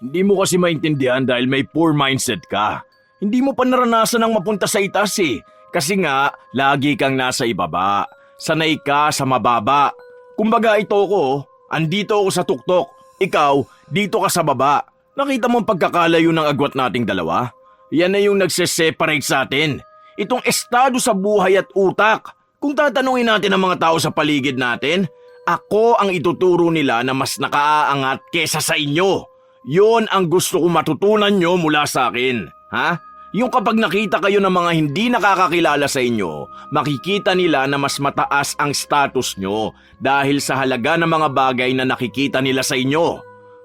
Hindi mo kasi maintindihan dahil may poor mindset ka. Hindi mo pa naranasan ang mapunta sa itaas eh. Kasi nga, lagi kang nasa ibaba. Sanay ka sa mababa. Kumbaga ito ko, andito ako sa tuktok. Ikaw, dito ka sa baba. Nakita mo ang pagkakalayo ng agwat nating dalawa? Yan na yung nagse-separate sa atin. Itong estado sa buhay at utak. Kung tatanungin natin ang mga tao sa paligid natin, ako ang ituturo nila na mas nakaaangat kesa sa inyo. Yon ang gusto kong matutunan nyo mula sa akin. Ha? Yung kapag nakita kayo ng mga hindi nakakakilala sa inyo, makikita nila na mas mataas ang status nyo dahil sa halaga ng mga bagay na nakikita nila sa inyo.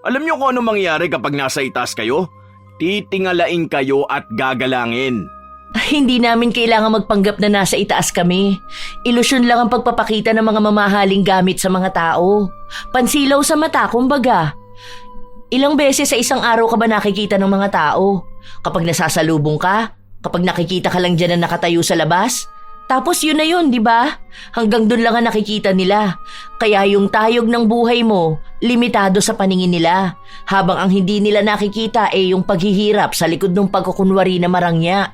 Alam nyo kung ano mangyayari kapag nasa itaas kayo? Titingalain kayo at gagalangin. Hindi namin kailangan magpanggap na nasa itaas kami. Ilusyon lang ang pagpapakita ng mga mamahaling gamit sa mga tao. Pansilaw sa mata, kumbaga. Ilang beses sa isang araw ka ba nakikita ng mga tao? Kapag nasasalubong ka? Kapag nakikita ka lang dyan na nakatayo sa labas? Tapos yun na yun, di ba? Hanggang dun lang ang nakikita nila. Kaya yung tayog ng buhay mo, limitado sa paningin nila. Habang ang hindi nila nakikita ay yung paghihirap sa likod ng pagkukunwari na marangya.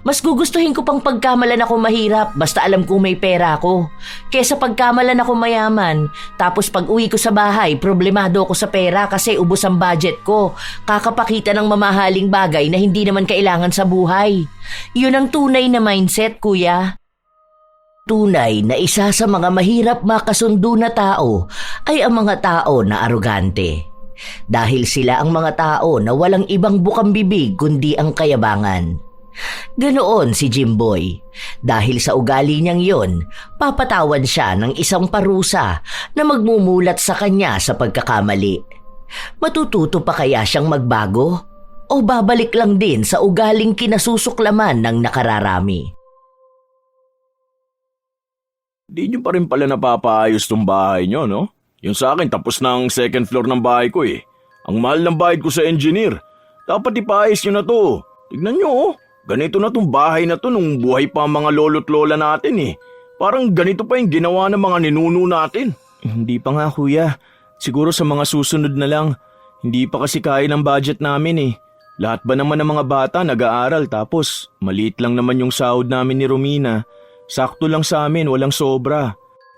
Mas gugustuhin ko pang pagkamalan ako mahirap basta alam kong may pera ako. Kesa pagkamalan ako mayaman, tapos pag uwi ko sa bahay, problemado ako sa pera kasi ubos ang budget ko. Kakapakita ng mamahaling bagay na hindi naman kailangan sa buhay. Yun ang tunay na mindset, kuya. Tunay na isa sa mga mahirap makasundo na tao ay ang mga tao na arogante. Dahil sila ang mga tao na walang ibang bukang bibig kundi ang kayabangan. Ganoon si Jimboy. Dahil sa ugali niyang yon, papatawan siya ng isang parusa na magmumulat sa kanya sa pagkakamali. Matututo pa kaya siyang magbago? O babalik lang din sa ugaling kinasusuklaman ng nakararami? Di nyo pa rin pala napapaayos tong bahay nyo, no? Yung sa akin, tapos na ang second floor ng bahay ko eh. Ang mahal ng bayad ko sa engineer. Dapat ipaayos nyo na to. Tignan nyo oh. Ganito na tong bahay na to nung buhay pa ang mga lolo't lola natin eh. Parang ganito pa yung ginawa ng mga ninuno natin. Hindi pa nga kuya. Siguro sa mga susunod na lang. Hindi pa kasi kaya ng budget namin eh. Lahat ba naman ng mga bata nag-aaral tapos maliit lang naman yung sahod namin ni Romina. Sakto lang sa amin, walang sobra.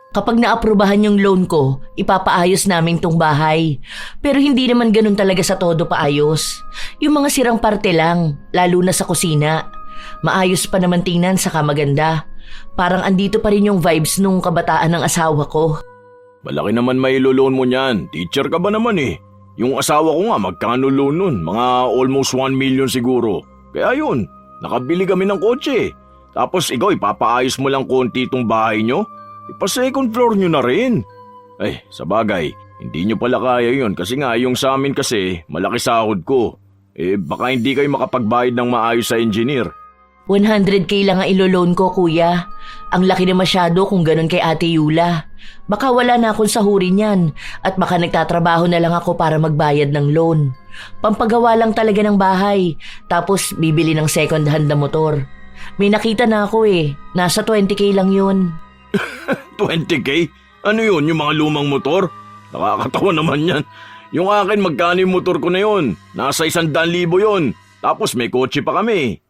Kapag naaprubahan yung loan ko, ipapaayos namin tong bahay. Pero hindi naman ganun talaga sa todo paayos. Yung mga sirang parte lang, lalo na sa kusina. Maayos pa naman tingnan saka maganda. Parang andito pa rin yung vibes nung kabataan ng asawa ko. Malaki naman may loan mo niyan. Teacher ka ba naman eh? Yung asawa ko nga magkano loan nun? Mga almost 1 million siguro. Kaya yun, nakabili kami ng kotse. Tapos ikaw ipapaayos mo lang konti itong bahay nyo? Ipa-second floor nyo na rin. Ay, sa bagay, hindi nyo pala kaya yun kasi nga yung sa amin kasi malaki sahod ko. Baka hindi kayo makapagbayad ng maayos sa engineer. 100k lang ang ilo-loan ko, kuya. Ang laki na masyado kung ganun kay Ate Yula. Baka wala na akong sahurin yan at baka nagtatrabaho na lang ako para magbayad ng loan. Pampagawa lang talaga ng bahay, tapos bibili ng second hand na motor. May nakita na ako nasa 20k lang yun. 20k? Ano yun, yung mga lumang motor? Nakakatawa naman yan. Yung akin, magkano yung motor ko na yun? Nasa 100,000 yun. Tapos may kotse pa kami.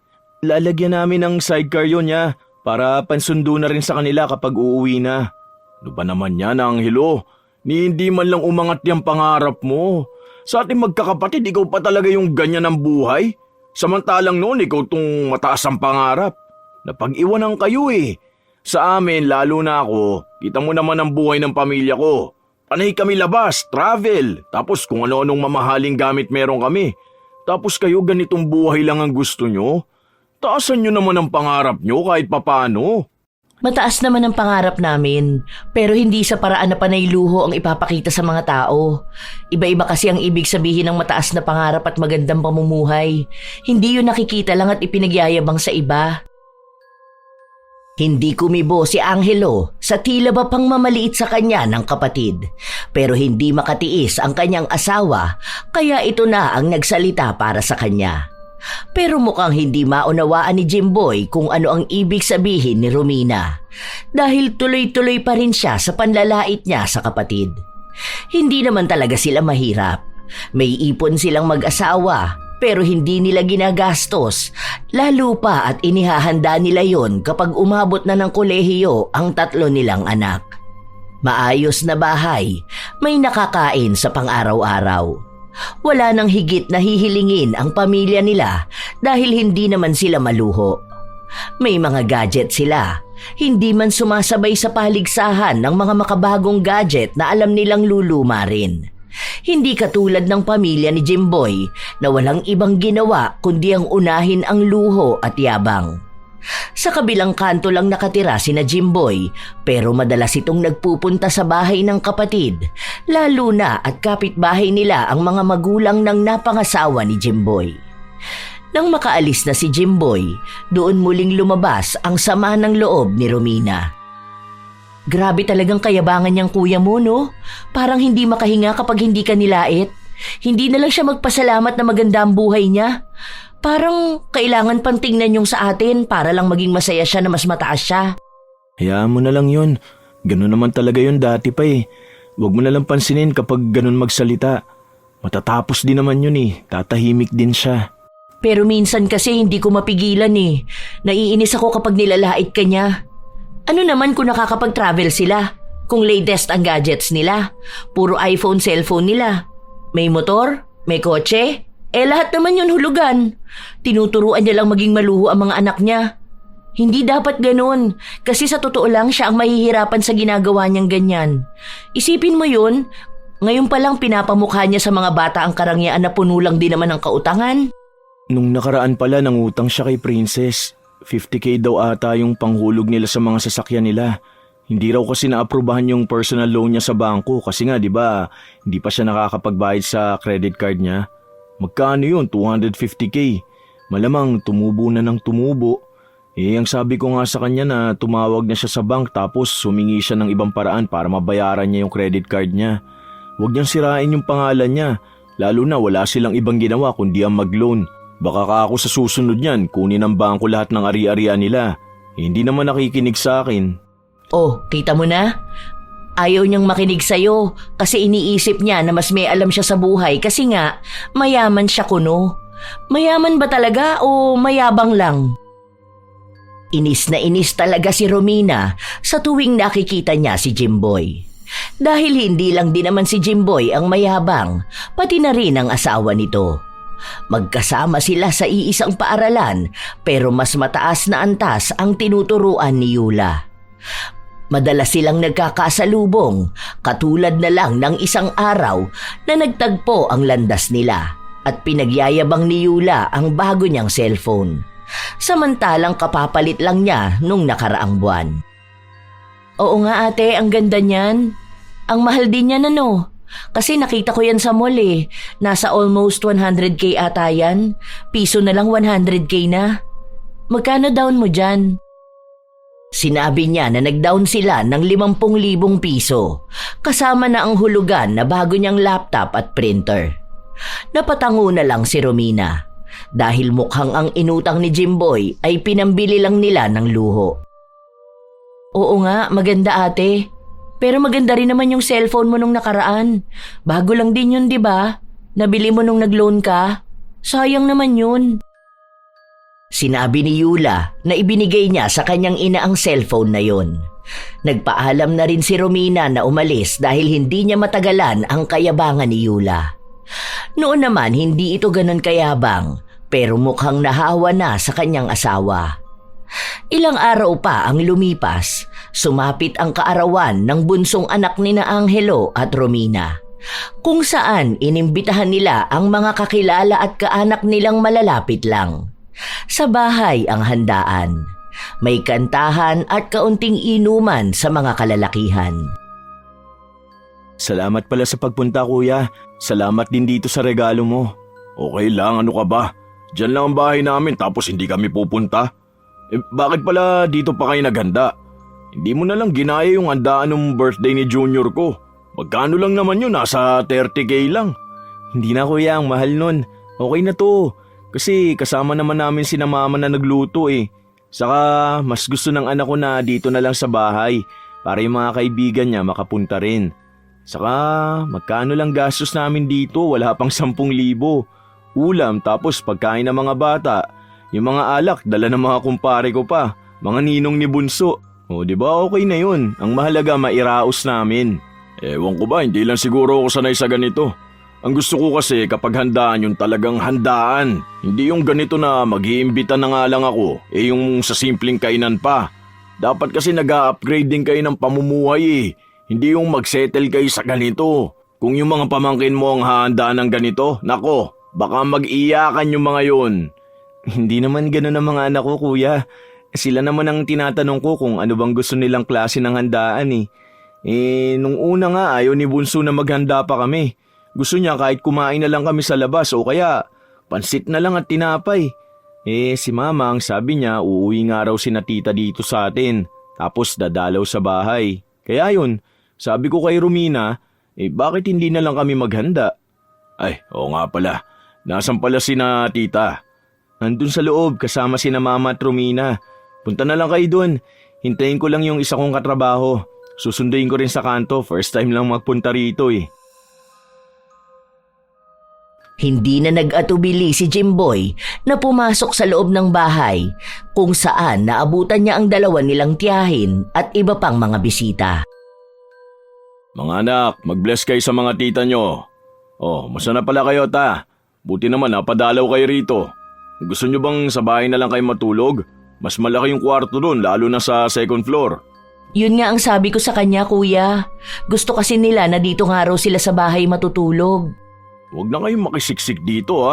Lalagyan namin ng sidecar yun ya, para pansundo na rin sa kanila kapag uuwi na. Ano ba naman yan, Angelo? Hindi man lang umangat yung pangarap mo. Sa ating magkakapatid, ikaw pa talaga yung ganyan ng buhay. Samantalang noon, ikaw tong mataas ang pangarap. Napag-iwanan kayo eh. Sa amin, lalo na ako, kita mo naman ang buhay ng pamilya ko. Panay kami labas, travel, tapos kung ano-anong mamahaling gamit meron kami. Tapos kayo ganitong buhay lang ang gusto nyo? Taasan nyo naman ang pangarap nyo kahit papano. Mataas naman ang pangarap namin, pero hindi sa paraan na panay luho ang ipapakita sa mga tao. Iba-iba kasi ang ibig sabihin ng mataas na pangarap at magandang pamumuhay. Hindi yun nakikita lang at ipinagyayabang sa iba. Hindi kumibo si Angelo sa tila ba pang mamaliit sa kanya ng kapatid, pero hindi makatiis ang kanyang asawa kaya ito na ang nagsalita para sa kanya. Pero mukhang hindi maunawaan ni Jimboy kung ano ang ibig sabihin ni Romina dahil tuloy-tuloy pa rin siya sa panlalait niya sa kapatid. Hindi naman talaga sila mahirap. May ipon silang mag-asawa pero hindi nila ginagastos, lalo pa at inihahanda nila yon kapag umabot na ng kolehiyo ang 3 nilang anak. Maayos na bahay, may nakakain sa pang-araw-araw. Wala nang higit na hihilingin ang pamilya nila dahil hindi naman sila maluho. May mga gadget sila, hindi man sumasabay sa paligsahan ng mga makabagong gadget na alam nilang luluma rin. Hindi katulad ng pamilya ni Jimboy na walang ibang ginawa kundi ang unahin ang luho at yabang. Sa kabilang kanto lang nakatira sina Jimboy pero madalas itong nagpupunta sa bahay ng kapatid, lalo na at kapitbahay nila ang mga magulang ng napangasawa ni Jimboy. Nang makaalis na si Jimboy, doon muling lumabas ang sama ng loob ni Romina. Grabe talagang kayabangan niyang kuya mo, no? Parang hindi makahinga kapag hindi ka nilait. Hindi na lang siya magpasalamat na maganda ang buhay niya. Parang kailangan pang tingnan yung sa atin para lang maging masaya siya na mas mataas siya. Hayaan mo na lang yun. Ganun naman talaga yun dati pa eh. Huwag mo na lang pansinin kapag ganun magsalita. Matatapos din naman yun eh. Tatahimik din siya. Pero minsan kasi hindi ko mapigilan eh. Naiinis ako kapag nilalait ka niya. Ano naman kung nakakapag-travel sila? Kung latest ang gadgets nila? Puro iPhone, cellphone nila. May motor? May kotse? Lahat naman yun hulugan. Tinuturuan niya lang maging maluho ang mga anak niya. Hindi dapat ganun. Kasi sa totoo lang siya ang mahihirapan sa ginagawa niyang ganyan. Isipin mo yun. Ngayon pa lang pinapamukha niya sa mga bata ang karangyaan na puno lang din naman ng kautangan. Nung nakaraan pala nangutang siya kay Princess. 50k daw ata yung panghulog nila sa mga sasakyan nila. Hindi raw kasi naaprubahan yung personal loan niya sa bangko kasi nga 'di ba, hindi pa siya nakakapagbayad sa credit card niya. Magkano yun? 250k. Malamang tumubo na ng tumubo. Ang sabi ko nga sa kanya na tumawag na siya sa bank tapos sumingi siya ng ibang paraan para mabayaran niya yung credit card niya. Huwag niyang sirain yung pangalan niya, lalo na wala silang ibang ginawa kundi ang mag-loan. Baka ka ako sa susunod niyan, kunin ng bangko lahat ng ari-arian nila. Hindi naman nakikinig sa akin. Oh, kita mo na? Ayaw niyang makinig sa'yo kasi iniisip niya na mas may alam siya sa buhay kasi nga mayaman siya kuno. Mayaman ba talaga o mayabang lang? Inis na inis talaga si Romina sa tuwing nakikita niya si Jimboy. Dahil hindi lang din naman si Jimboy ang mayabang, pati na rin ang asawa nito. Magkasama sila sa iisang paaralan pero mas mataas na antas ang tinuturuan ni Yula. Madalas silang nagkakasalubong katulad na lang ng isang araw na nagtagpo ang landas nila at pinagyayabang ni Yula ang bago niyang cellphone. Samantalang kapapalit lang niya nung nakaraang buwan. Oo nga ate, ang ganda niyan. Ang mahal din niyan ano. Kasi nakita ko yan sa mall eh. Nasa almost 100k ata yan. Piso na lang 100k na. Magkano down mo dyan? Sinabi niya na nag-down sila ng 50,000 piso. Kasama na ang hulugan na bago niyang laptop at printer. Napatango na lang si Romina. Dahil mukhang ang inutang ni Jimboy ay pinambili lang nila ng luho. Oo nga, maganda ate. Pero maganda rin naman yung cellphone mo nung nakaraan. Bago lang din yun, di ba? Nabili mo nung nag-loan ka. Sayang naman yun. Sinabi ni Yula na ibinigay niya sa kanyang ina ang cellphone na yun. Nagpaalam na rin si Romina na umalis dahil hindi niya matagalan ang kayabangan ni Yula. Noon naman hindi ito ganun kayabang pero mukhang nahawa na sa kanyang asawa. Ilang araw pa ang lumipas, sumapit ang kaarawan ng bunsong anak ni na Angelo at Romina, kung saan inimbitahan nila ang mga kakilala at kaanak nilang malalapit lang. Sa bahay ang handaan. May kantahan at kaunting inuman sa mga kalalakihan. Salamat pala sa pagpunta kuya. Salamat din dito sa regalo mo. Okay lang, ano ka ba? Diyan lang ang bahay namin tapos hindi kami pupunta. Bakit pala dito pa kayo naghanda? Hindi mo na lang ginaya yung handaan ng birthday ni Junior ko. Magkano lang naman yun, nasa 30k lang. Hindi na kuya, ang mahal nun. Okay na to. Kasi kasama naman namin si mama na nagluto eh. Saka mas gusto ng anak ko na dito na lang sa bahay para yung mga kaibigan niya makapunta rin. Saka magkano lang gastos namin dito, wala pang 10,000. Ulam tapos pagkain ng mga bata. Yung mga alak, dala ng mga kumpare ko pa, mga ninong ni Bunso. O di ba okay na yun, ang mahalaga mairaos namin. Ewan ko ba, hindi lang siguro ako sanay sa ganito. Ang gusto ko kasi kapag handaan yung talagang handaan. Hindi yung ganito na mag-iimbita na nga lang ako, yung sa simpleng kainan pa. Dapat kasi nag-a-upgrade din kayo ng pamumuhay Hindi yung mag-settle kayo sa ganito. Kung yung mga pamangkin mo ang hahandaan ng ganito, nako, baka mag-iyakan yung mga yun. Hindi naman ganun ang mga anak ko, kuya. Sila naman ang tinatanong ko kung ano bang gusto nilang klase ng handaan nung una nga ayaw ni Bunso na maghanda pa kami. Gusto niya kahit kumain na lang kami sa labas o kaya pansit na lang at tinapay. Si mama ang sabi niya uuwi nga raw si na tita dito sa atin tapos dadalaw sa bahay. Kaya yun, sabi ko kay Romina, bakit hindi na lang kami maghanda? Ay, oo nga pala. Nasaan pala si na tita? Nandun sa loob kasama si na mama at Romina. Punta na lang kayo dun. Hintayin ko lang yung isa kong katrabaho. Susunduin ko rin sa kanto. First time lang magpunta rito Hindi na nag-atubili si Jimboy na pumasok sa loob ng bahay kung saan naabutan niya ang dalawa nilang tiyahin at iba pang mga bisita. Mga anak, mag-bless kayo sa mga tita nyo. Masa na pala kayo ta? Buti naman napadalaw kayo rito. Gusto nyo bang sa bahay na lang kayo matulog? Mas malaki yung kwarto doon lalo na sa second floor. Yun nga ang sabi ko sa kanya, kuya. Gusto kasi nila na dito nga raw sila sa bahay matutulog. Huwag na kayong makisiksik dito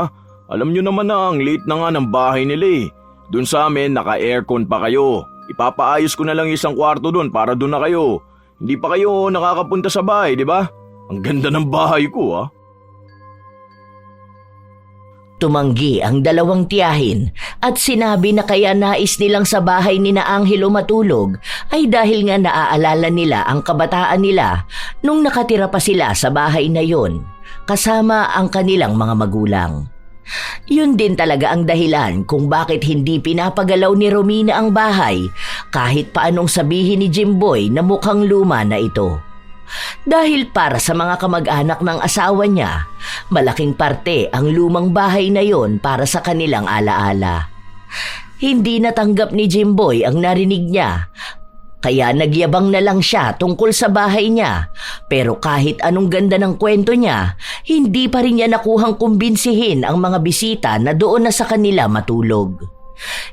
Alam nyo naman na ang late na nga ng bahay nila Doon sa amin naka-aircon pa kayo. Ipapaayos ko na lang isang kwarto doon para doon na kayo. Hindi pa kayo nakakapunta sa bahay, di ba? Ang ganda ng bahay ko Tumanggi ang dalawang tiyahin at sinabi na kaya nais nilang sa bahay ni na Angelo matulog ay dahil nga naaalala nila ang kabataan nila nung nakatira pa sila sa bahay na yon kasama ang kanilang mga magulang. Yun din talaga ang dahilan kung bakit hindi pinapagalaw ni Romina ang bahay kahit paanong sabihin ni Jimboy na mukhang luma na ito. Dahil para sa mga kamag-anak ng asawa niya, malaking parte ang lumang bahay na yon para sa kanilang alaala. Hindi natanggap ni Jimboy ang narinig niya, kaya nagyabang na lang siya tungkol sa bahay niya. Pero kahit anong ganda ng kwento niya, hindi pa rin niya nakuhang kumbinsihin ang mga bisita na doon na sa kanila matulog.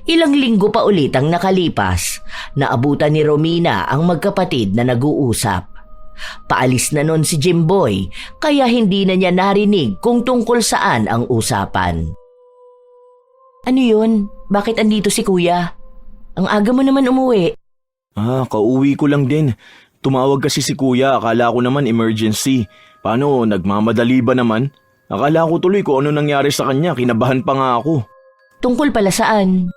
Ilang linggo pa ulit ang nakalipas, naabutan ni Romina ang magkapatid na nag-uusap. Paalis na nun si Jimboy kaya hindi na niya narinig kung tungkol saan ang usapan. Ano yun? Bakit andito si kuya? Ang aga mo naman umuwi. Kauwi ko lang din. Tumawag kasi si kuya, akala ko naman emergency. Paano, nagmamadali ba naman? Akala ko tuloy kung ano nangyari sa kanya, kinabahan pa nga ako. Tungkol pala saan?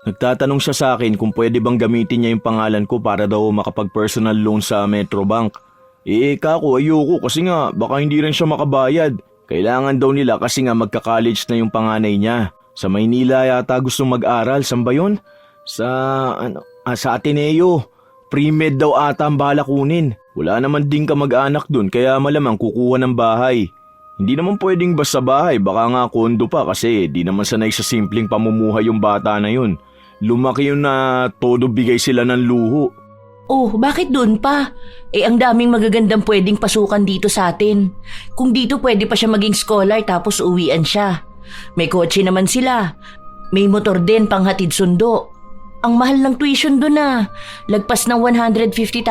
Nagtatanong siya sa akin kung pwede bang gamitin niya yung pangalan ko para daw makapag-personal loan sa Metrobank. Kako ayoko kasi nga baka hindi rin siya makabayad. Kailangan daw nila kasi nga magka-college na yung panganay niya. Sa Maynila yata gustong mag-aral, saan ba yun? Sa Ateneo. Pre-med daw ata ang balak kunin. Wala naman din kamag-anak dun kaya malamang kukuha ng bahay. Hindi naman pwedeng basta bahay, baka nga kondo pa kasi di naman sanay sa simpleng pamumuhay yung bata na yun. Lumaki yun na todo bigay sila ng luho. Bakit doon pa? Ang daming magagandang pwedeng pasukan dito sa atin. Kung dito pwede pa siya maging scholar tapos uwian siya. May kotse naman sila. May motor din panghatid sundo. Ang mahal ng tuition doon Lagpas ng 150,000.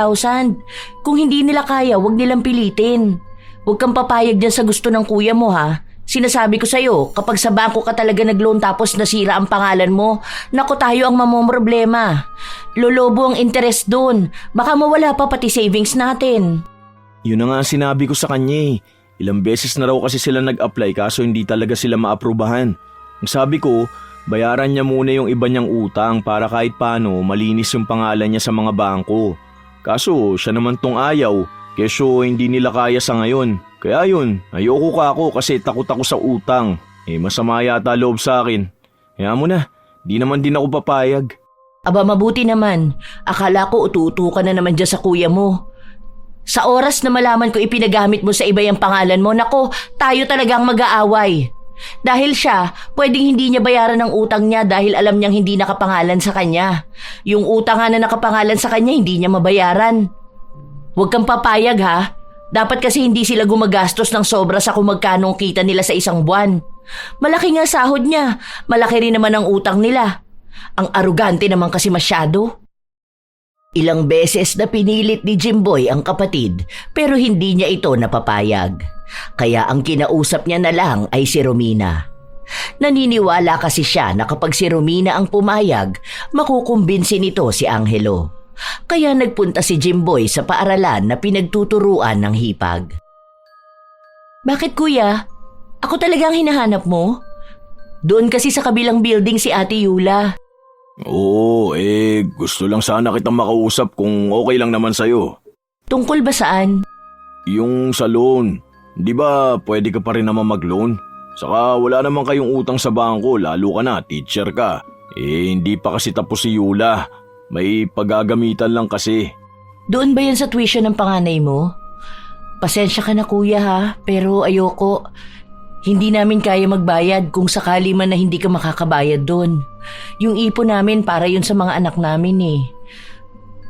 Kung hindi nila kaya, wag nilang pilitin. Huwag kang papayag dyan sa gusto ng kuya mo Sinasabi ko sa'yo, kapag sa bangko ka talaga nag-loan tapos nasira ang pangalan mo, naku tayo ang mamomroblema. Lolobo ang interest doon. Baka mawala pa pati savings natin. Yun na nga sinabi ko sa kanya Ilang beses na raw kasi sila nag-apply kaso hindi talaga sila maaprubahan. Ang sabi ko, bayaran niya muna yung iba niyang utang para kahit paano malinis yung pangalan niya sa mga bangko. Kaso siya naman tong ayaw, kesyo hindi nila kaya sa ngayon. Kaya yun, ayoko ka ako kasi takot ako sa utang. Masama yata loob sa akin. Kaya mo na, di naman din ako papayag. Aba mabuti naman, akala ko ututo ka na naman dyan sa kuya mo. Sa oras na malaman ko ipinagamit mo sa iba yung pangalan mo, nako, tayo talagang mag-aaway. Dahil siya, pwedeng hindi niya bayaran ang utang niya dahil alam niyang hindi nakapangalan sa kanya. Yung utang nga na nakapangalan sa kanya, hindi niya mabayaran. Huwag kang papayag ha. Dapat kasi hindi sila gumagastos ng sobra sa kung magkanong kita nila sa isang buwan. Malaki nga sahod niya, malaki rin naman ang utang nila. Ang arugante naman kasi masyado. Ilang beses na pinilit ni Jimboy ang kapatid pero hindi niya ito napapayag. Kaya ang kinausap niya na lang ay si Romina. Naniniwala kasi siya na kapag si Romina ang pumayag, makukumbinsi nito si Angelo. Kaya nagpunta si Jimboy sa paaralan na pinagtuturuan ng hipag. Bakit kuya? Ako talagang hinahanap mo? Doon kasi sa kabilang building si Ate Yula. Oo, gusto lang sana kitang makausap kung okay lang naman sa'yo. Tungkol ba saan? Yung sa loan, di ba pwede ka pa rin naman mag-loan? Saka wala naman kayong utang sa bangko, lalo ka na, teacher ka. Hindi pa kasi tapos si Yula. May paggagamitan lang kasi. Doon ba yan sa tuition ng panganay mo? Pasensya ka na kuya ha, pero ayoko. Hindi namin kaya magbayad kung sakali man na hindi ka makakabayad doon. Yung ipon namin para yun sa mga anak namin eh.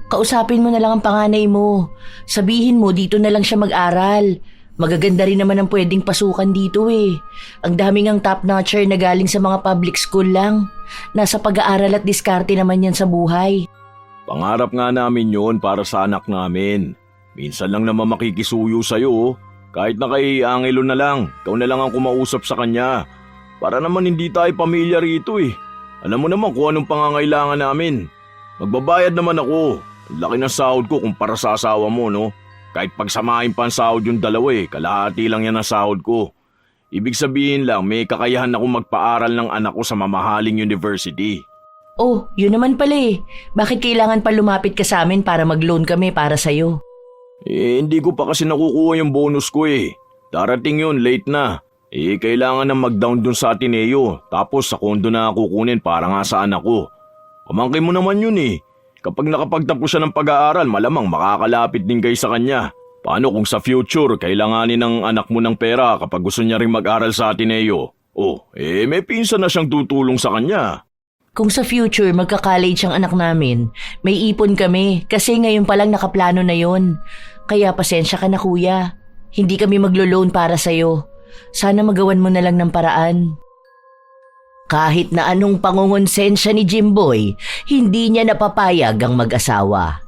Kausapin mo na lang ang panganay mo. Sabihin mo dito na lang siya mag-aral. Magaganda rin naman ang pwedeng pasukan dito eh. Ang daming ang top-notcher na galing sa mga public school lang. Nasa pag-aaral at diskarte naman yan sa buhay. Pangarap nga namin yon para sa anak namin. Minsan lang naman makikisuyo sa'yo. Kahit na kay Angelo na lang, ikaw na lang ang kumausap sa kanya. Para naman hindi tayo pamilya rito eh. Alam mo naman kung anong pangangailangan namin. Magbabayad naman ako. Ang laki ng sahod ko kumpara sa asawa mo, no? Kahit pagsamahin pa ang sahod yung dalawa kalahati lang yan ang sahod ko. Ibig sabihin lang may kakayahan ako magpaaral ng anak ko sa mamahaling university. Oh, yun naman pala eh. Bakit kailangan pa lumapit ka sa amin para mag-loan kami para sa'yo? Hindi ko pa kasi nakukuha yung bonus ko eh. Darating yun, late na. Kailangan na mag-down dun sa Ateneo. Tapos sa kondo na kukunin para nga sa anak ko. Pamangkin mo naman yun eh. Kapag nakapagtapos siya ng pag-aaral, malamang makakalapit din kayo sa kanya. Paano kung sa future, kailanganin ng anak mo ng pera kapag gusto niya rin mag-aral sa Ateneo? May pinsan na siyang tutulong sa kanya. Kung sa future magka-college ang anak namin, may ipon kami kasi ngayon palang nakaplano na yon. Kaya pasensya ka na kuya. Hindi kami maglo-loan para sa'yo. Sana magawan mo na lang ng paraan. Kahit na anong pangungonsensya ni Jimboy, hindi niya napapayag ang mag-asawa.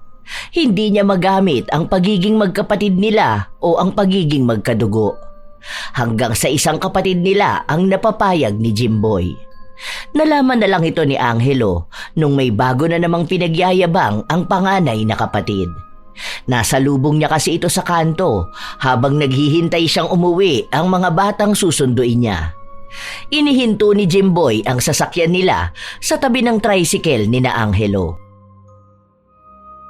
Hindi niya magamit ang pagiging magkapatid nila o ang pagiging magkadugo. Hanggang sa isang kapatid nila ang napapayag ni Jimboy. Nalaman na lang ito ni Angelo nung may bago na namang pinagyayabang ang panganay na kapatid. Nasa lubong niya kasi ito sa kanto habang naghihintay siyang umuwi ang mga batang susunduin niya. Inihinto ni Jimboy ang sasakyan nila sa tabi ng tricycle ni na Angelo.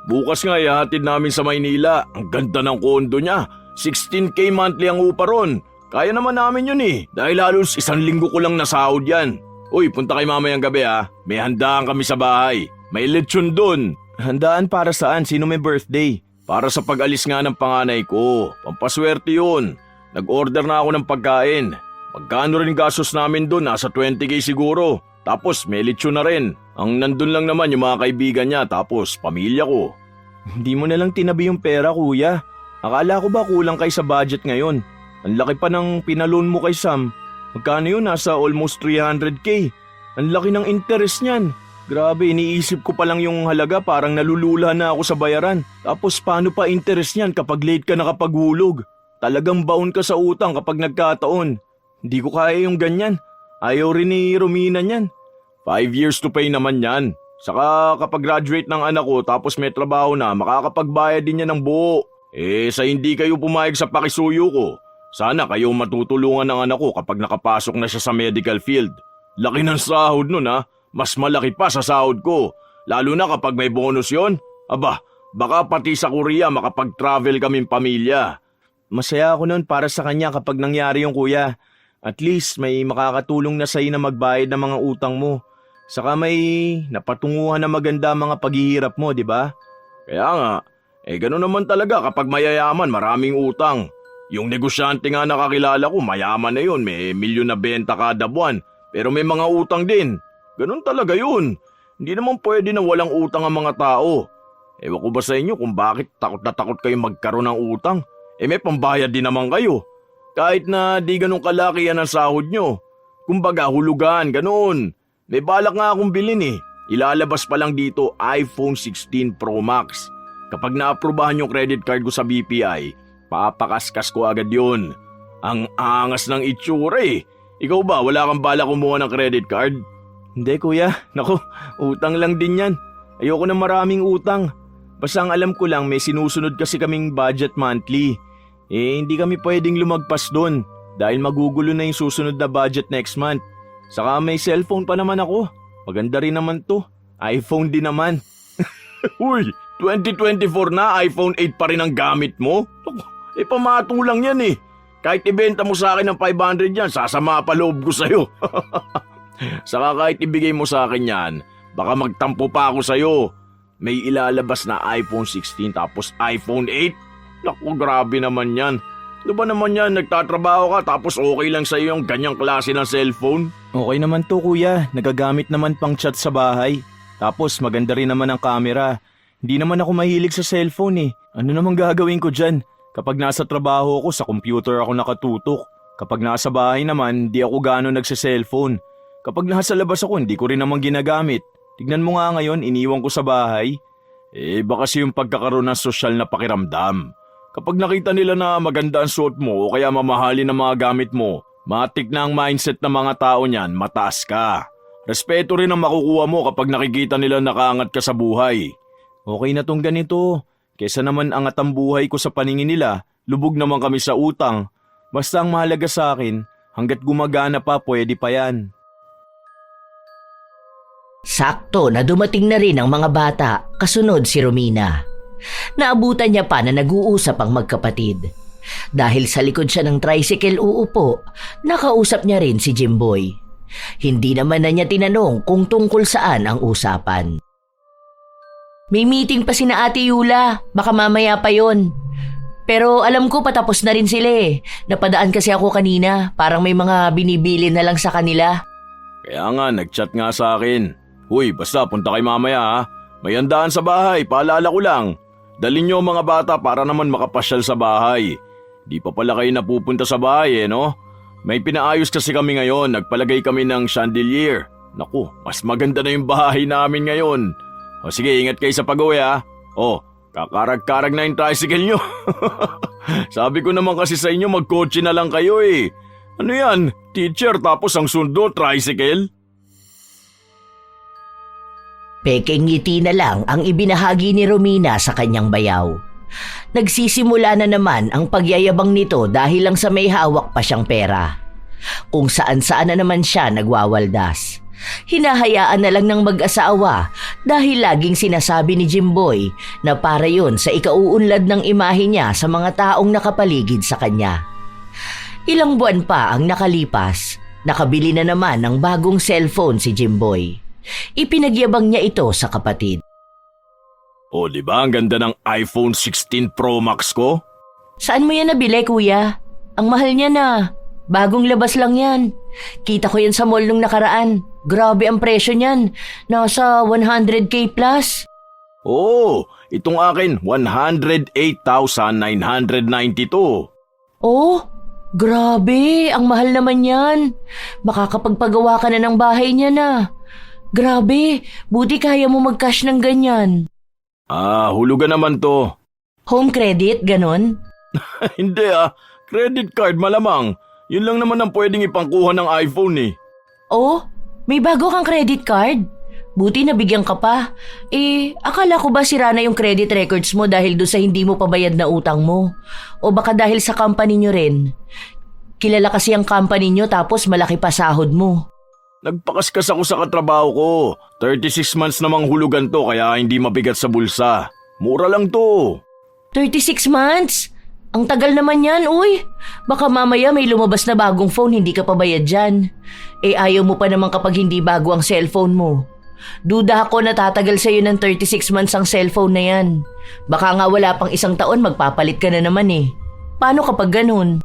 Bukas nga ihatid namin sa Maynila. Ang ganda ng kondo niya. 16K monthly ang upa ron. Kaya naman namin yun eh. Dahil halos 1 linggo ko lang nasahod yan. Uy, punta kay mamayang gabi ha. May handaan kami sa bahay. May lechon dun. Handaan para saan? Sino may birthday? Para sa pag-alis nga ng panganay ko. Pampaswerte yun. Nag-order na ako ng pagkain. Magkano rin gastos namin dun? Nasa 20K siguro. Tapos may lechon na rin. Ang nandun lang naman yung mga kaibigan niya tapos pamilya ko. Hindi mo na lang tinabi yung pera kuya. Akala ko ba kulang kay sa budget ngayon? Ang laki pa ng pinaloan mo kay Sam. Magkano yun? Nasa almost 300K. Ang laki ng interest niyan. Grabe, iniisip ko pa lang yung halaga parang nalulula na ako sa bayaran. Tapos paano pa interest niyan kapag late ka nakapaghulog? Talagang baon ka sa utang kapag nagkataon. Hindi ko kaya yung ganyan. Ayaw rin ni Romina niyan. 5 years to pay naman yan. Saka kapag graduate ng anak ko tapos may trabaho na, makakapagbayad din niya ng buo. Sa hindi kayo pumayag sa pakisuyo ko, sana kayo matutulungan ng anak ko kapag nakapasok na siya sa medical field. Laki ng sahod nun ha. Mas malaki pa sa sahod ko. Lalo na kapag may bonus yon. Aba, baka pati sa Korea makapag-travel kaming pamilya. Masaya ako nun para sa kanya kapag nangyari yung kuya. At least may makakatulong na sa'yo na magbayad ng mga utang mo. Saka may napatunguhan na maganda mga paghihirap mo, di ba? Kaya nga, Ganun naman talaga kapag mayayaman, maraming utang. Yung negosyante nga nakakilala ko, mayaman na yun, may milyon na benta kada buwan. Pero may mga utang din. Ganun talaga yun. Hindi naman pwede na walang utang ang mga tao. Ewan ko ba sa inyo kung bakit takot na takot kayo magkaroon ng utang? May pambayad din naman kayo. Kahit na di ganun kalaki yan ang sahod nyo. Kumbaga hulugan, ganun. May balak nga akong bilhin Ilalabas pa lang dito iPhone 16 Pro Max. Kapag naaprubahan yung credit card ko sa BPI, papakaskas ko agad yun. Ang angas ng itsura Ikaw ba, wala kang balak kumuha ng credit card? Hindi kuya, naku, utang lang din yan. Ayoko na maraming utang. Basta ang alam ko lang may sinusunod kasi kaming budget monthly. Hindi kami pwedeng lumagpas doon dahil magugulo na yung susunod na budget next month. Saka may cellphone pa naman ako. Maganda rin naman to. iPhone din naman. Uy, 2024 na, iPhone 8 pa rin ang gamit mo? Pamatulang yan Kahit ibenta mo sa akin ng 500 yan, sasama pa loob ko sa'yo. Saka kahit ibigay mo sa akin yan, baka magtampo pa ako sa'yo. May ilalabas na iPhone 16 tapos iPhone 8? Naku, grabe naman yan. Ano ba naman yan, nagtatrabaho ka tapos okay lang sa'yo yung ganyang klase ng cellphone? Okay naman to kuya, nagagamit naman pang chat sa bahay. Tapos maganda rin naman ang camera. Hindi naman ako mahilig sa cellphone Ano namang gagawin ko dyan? Kapag nasa trabaho ako, sa computer ako nakatutok. Kapag nasa bahay naman, di ako gano'n nagsa-cellphone. Kapag nasa labas ako, hindi ko rin naman ginagamit. Tignan mo nga ngayon, iniwan ko sa bahay. Baka kasi yung pagkakaroon ng sosyal na pakiramdam. Kapag nakita nila na maganda ang suot mo o kaya mamahalin ang mga gamit mo, matik na ang mindset ng mga tao niyan, mataas ka. Respeto rin ang makukuha mo kapag nakikita nila nakaangat ka sa buhay. Okay na tong ganito. Kesa naman angat ang buhay ko sa paningin nila, lubog naman kami sa utang. Basta ang mahalaga sa akin, hanggat gumagana pa pwede pa yan. Sakto na dumating na rin ang mga bata, kasunod si Romina. Naabutan niya pa na nag-uusap ang magkapatid. Dahil sa likod siya ng tricycle uupo, nakausap niya rin si Jimboy. Hindi naman na niya tinanong kung tungkol saan ang usapan. May meeting pa sina Ate Yula, baka mamaya pa yon. Pero alam ko patapos na rin sila Napadaan kasi ako kanina, parang may mga binibili na lang sa kanila. Kaya nga, nag-chat nga sa akin. Uy, basta punta kay mamaya May handaan sa bahay, paalala ko lang. Dalhin niyo mga bata para naman makapasyal sa bahay. Di pa pala kayo napupunta sa bahay no? May pinaayos kasi kami ngayon, nagpalagay kami ng chandelier. Naku, mas maganda na yung bahay namin ngayon. O sige, ingat kayo sa pag-uwi kakarag-karag na yung tricycle nyo. Sabi ko naman kasi sa inyo magkotse na lang kayo Ano yan? Teacher tapos ang sundo, tricycle? Peking ngiti na lang ang ibinahagi ni Romina sa kanyang bayaw. Nagsisimula na naman ang pagyayabang nito dahil lang sa may hawak pa siyang pera. Kung saan-saan na naman siya nagwawaldas. Hinahayaan na lang ng mag-asawa dahil laging sinasabi ni Jimboy na para yun sa ikauunlad ng imahe niya sa mga taong nakapaligid sa kanya. Ilang buwan pa ang nakalipas, nakabili na naman ng bagong cellphone si Jimboy. Ipinagyabang niya ito sa kapatid. O diba ang ganda ng iPhone 16 Pro Max ko? Saan mo yan nabili kuya? Ang mahal niya na. Bagong labas lang yan. Kita ko yan sa mall nung nakaraan. Grabe ang presyo niyan. Nasa 100k plus. Oo, itong akin 108,992. Oh, grabe. Ang mahal naman yan. Makakapagpagawa ka na ng bahay niya na. Grabe, buti kaya mo mag-cash ng ganyan. Hulugan naman to. Home credit, ganon? Hindi credit card malamang. Yun lang naman ang pwedeng ipangkuha ng iPhone Oh, may bago kang credit card? Buti nabigyan ka pa. Akala ko ba sira na yung credit records mo dahil doon sa hindi mo pabayad na utang mo? O baka dahil sa company nyo rin? Kilala kasi ang company nyo tapos malaki pa sahod mo. Nagpakaskas ako sa katrabaho ko. 36 months namang hulugan to kaya hindi mabigat sa bulsa. Mura lang to. 36 months? Ang tagal naman yan, uy. Baka mamaya may lumabas na bagong phone, hindi ka pa bayad dyan. Ayaw mo pa naman kapag hindi bago ang cellphone mo. Duda ako na tatagal sa'yo ng 36 months ang cellphone na yan. Baka nga wala pang 1 taon magpapalit ka na naman eh. Paano kapag ganun?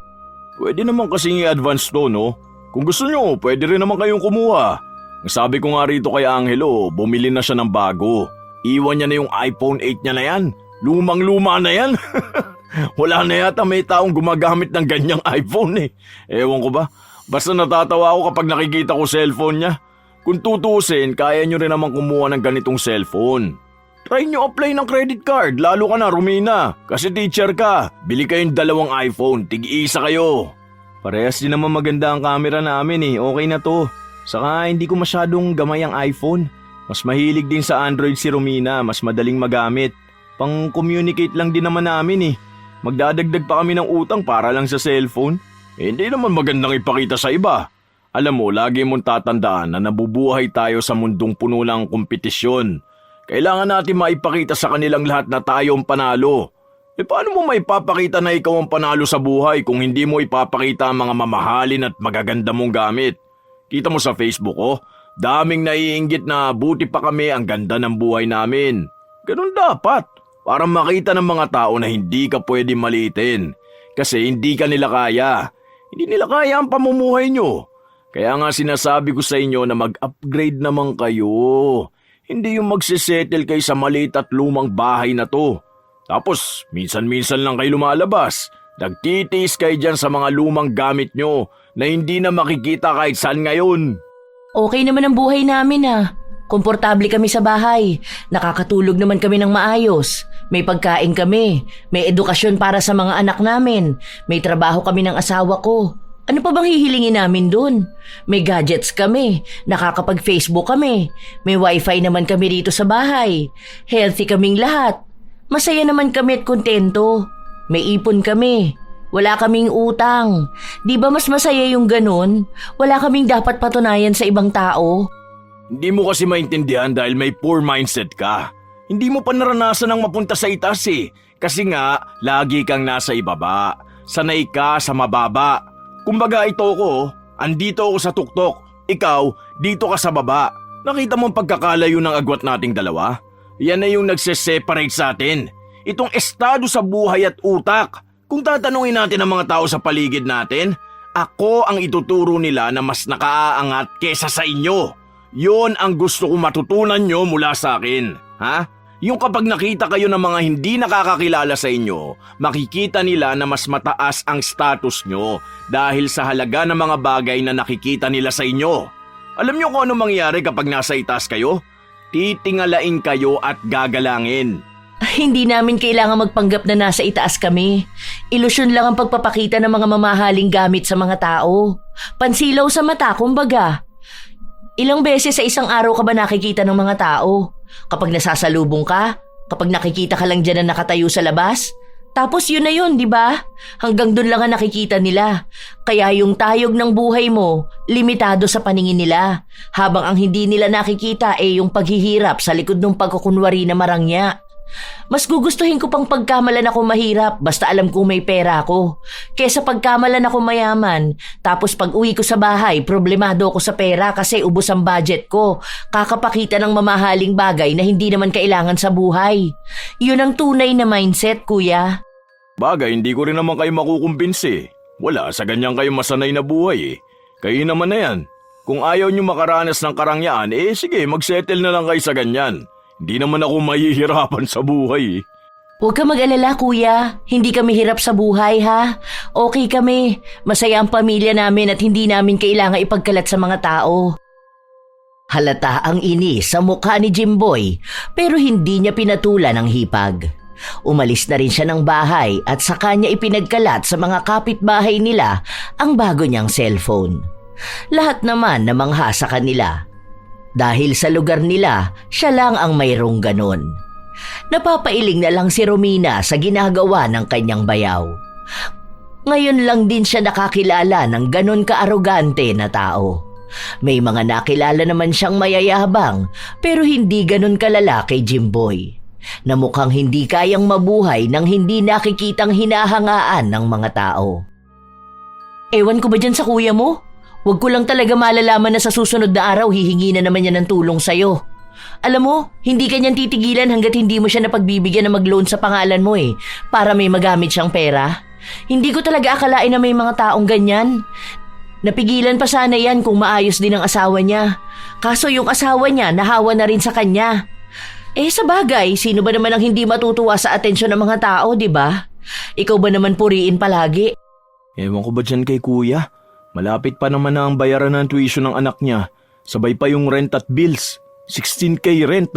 Pwede naman kasing i-advance to, no? Kung gusto nyo, pwede rin naman kayong kumuha. Ang sabi ko nga rito kay Angelo, bumili na siya ng bago. Iwan niya na yung iPhone 8 niya na yan. Lumang-luma na yan. Wala na yata may taong gumagamit ng ganyang iPhone eh. Ewan ko ba? Basta natatawa ako kapag nakikita ko cellphone niya. Kung tutusin, kaya nyo rin naman kumuha ng ganitong cellphone. Try nyo apply ng credit card, lalo ka na Romina. Kasi teacher ka, bili kayong 2 iPhone, tig-isa kayo. Parehas din naman maganda ang camera namin eh, okay na to. Saka hindi ko masyadong gamay ang iPhone. Mas mahilig din sa Android si Romina, mas madaling magamit. Pang-communicate lang din naman namin eh. Magdadagdag pa kami ng utang para lang sa cellphone. Hindi naman magandang ipakita sa iba. Alam mo, lagi mong tatandaan na nabubuhay tayo sa mundong puno ng kompetisyon. Kailangan natin maipakita sa kanilang lahat na tayo ang panalo. Paano mo maipapakita na ikaw ang panalo sa buhay kung hindi mo ipapakita ang mga mamahalin at magaganda mong gamit? Kita mo sa Facebook daming naiinggit na buti pa kami ang ganda ng buhay namin. Ganun dapat, para makita ng mga tao na hindi ka pwede maliitin. Kasi hindi ka nila kaya. Hindi nila kaya ang pamumuhay nyo. Kaya nga sinasabi ko sa inyo na mag-upgrade naman kayo. Hindi yung magsisettle kayo sa maliit at lumang bahay na to. Tapos, minsan-minsan lang kayo lumalabas. Nagtitiis kayo dyan sa mga lumang gamit nyo na hindi na makikita kahit saan ngayon. Okay naman ang buhay namin ah. Komportable kami sa bahay. Nakakatulog naman kami ng maayos. May pagkain kami. May edukasyon para sa mga anak namin. May trabaho kami ng asawa ko. Ano pa bang hihilingin namin dun? May gadgets kami. Nakakapag-Facebook kami. May wifi naman kami rito sa bahay. Healthy kaming lahat. Masaya naman kami at kontento. May ipon kami. Wala kaming utang. Di ba mas masaya yung ganun? Wala kaming dapat patunayan sa ibang tao. Hindi mo kasi maintindihan dahil may poor mindset ka. Hindi mo pa naranasan ang mapunta sa itaas eh. Kasi nga, lagi kang nasa ibaba. Sanay ka sa mababa. Kumbaga ito ko, andito ako sa tuktok. Ikaw, dito ka sa baba. Nakita mo ang pagkakalayo ng agwat nating dalawa? Yan na yung nagse-separate sa atin. Itong estado sa buhay at utak. Kung tatanungin natin ang mga tao sa paligid natin, ako ang ituturo nila na mas nakaaangat kesa sa inyo. Yon ang gusto kong matutunan nyo mula sa akin. Ha? Yung kapag nakita kayo ng mga hindi nakakakilala sa inyo, makikita nila na mas mataas ang status nyo dahil sa halaga ng mga bagay na nakikita nila sa inyo. Alam nyo kung ano mangyayari kapag nasa itaas kayo? Titingalain kayo at gagalangin. Hindi namin kailangan magpanggap na nasa itaas kami. Ilusyon lang ang pagpapakita ng mga mamahaling gamit sa mga tao. Pansilaw sa mata, kumbaga. Ilang beses sa isang araw ka ba nakikita ng mga tao? Kapag nasasalubong ka? Kapag nakikita ka lang dyan na nakatayo sa labas? Tapos yun na yun, di ba? Hanggang dun lang ang nakikita nila. Kaya yung tayog ng buhay mo, limitado sa paningin nila. Habang ang hindi nila nakikita ay yung paghihirap sa likod ng pagkukunwari na marangya. Mas gugustuhin ko pang pagkamalan ako mahirap basta alam kong may pera ako. Kesa pagkamalan ako mayaman, tapos pag uwi ko sa bahay, problemado ako sa pera kasi ubos ang budget ko. Kakapakita ng mamahaling bagay na hindi naman kailangan sa buhay. Yun ang tunay na mindset, kuya. Bagay, hindi ko rin naman kayo makukumbinsi. Wala, sa ganyan kayo masanay na buhay eh. Kayo naman na yan. Kung ayaw nyo makaranas ng karangyaan, sige, magsettle na lang kayo sa ganyan. Hindi naman ako mahihirapan sa buhay. Huwag ka mag-alala, kuya. Hindi kami hirap sa buhay, ha? Okay kami. Masaya ang pamilya namin at hindi namin kailangan ipagkalat sa mga tao. Halata ang inis sa mukha ni Jimboy, pero hindi niya pinatulan ang hipag. Umalis na rin siya ng bahay at saka niya ipinagkalat sa mga kapitbahay nila ang bago niyang cellphone. Lahat naman namangha sa kanila. Dahil sa lugar nila, siya lang ang mayroong ganon. Napapailing na lang si Romina sa ginagawa ng kanyang bayaw. Ngayon lang din siya nakakilala ng ganon kaarogante na tao. May mga nakilala naman siyang mayayabang pero hindi ganon kalala kay Jimboy, na mukhang hindi kayang mabuhay nang hindi nakikitang hinahangaan ng mga tao. Ewan ko ba dyan sa kuya mo? Huwag ko lang talaga malalaman na sa susunod na araw hihingi na naman niya ng tulong sa'yo. Alam mo, hindi ka niyan titigilan hanggat hindi mo siya napagbibigyan na mag-loan sa pangalan mo para may magamit siyang pera. Hindi ko talaga akalain na may mga taong ganyan. Napigilan pa sana yan kung maayos din ang asawa niya. Kaso yung asawa niya nahawa na rin sa kanya. Sa bagay, sino ba naman ang hindi matutuwa sa atensyon ng mga tao, di ba? Ikaw ba naman puriin palagi? Ewan ko ba dyan kay kuya? Malapit pa naman na ang bayaran ng tuition ng anak niya. Sabay pa yung rent at bills. 16K rent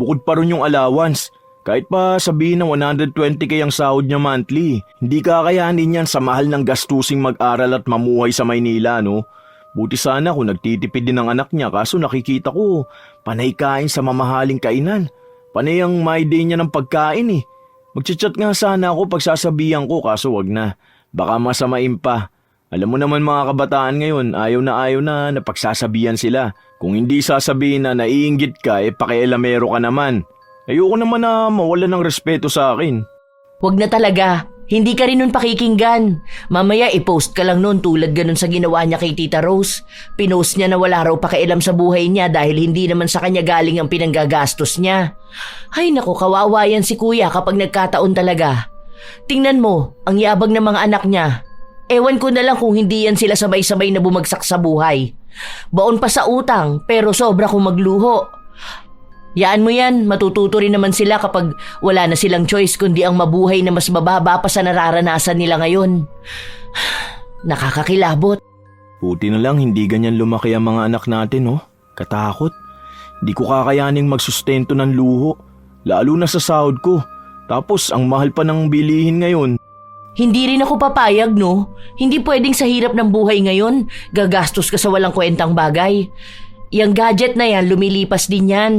bukod pa rin yung allowance. Kahit pa sabihin na 120K ang sahod niya monthly, hindi kakayanin yan sa mahal ng gastusing mag-aral at mamuhay sa Maynila, no? Buti sana kung nagtitipid din ang anak niya kaso nakikita ko, panay kain sa mamahaling kainan. Panay ang my day niya ng pagkain Magchat-chat nga sana ako pagsasabihan ko kaso wag na. Baka masamain pa. Alam mo naman mga kabataan ngayon, ayaw na napagsasabihan sila. Kung hindi sasabihin na naiinggit ka, pakialamero ka naman. Ayoko naman na mawala ng respeto sa akin. Wag na talaga. Hindi ka rin nun pakikinggan. Mamaya i-post ka lang nun tulad ganun sa ginawa niya kay Tita Rose. Pinost niya na wala raw pakialam sa buhay niya dahil hindi naman sa kanya galing ang pinanggagastos niya. Ay naku, kawawa yan si kuya kapag nagkataon talaga. Tingnan mo, ang yabang ng mga anak niya. Ewan ko na lang kung hindi yan sila sabay-sabay na bumagsak sa buhay. Baon pa sa utang pero sobra kung magluho. Yaan mo yan, matututo rin naman sila kapag wala na silang choice kundi ang mabuhay na mas mababa pa sa nararanasan nila ngayon. Nakakakilabot. Buti na lang hindi ganyan lumaki ang mga anak natin, Katakot. Di ko kakayaning magsustento ng luho, lalo na sa sahod ko. Tapos ang mahal pa ng bilihin ngayon. Hindi rin ako papayag, no? Hindi pwedeng sa hirap ng buhay ngayon, gagastos ka sa walang kwentang bagay. Yang gadget na yan, lumilipas din yan.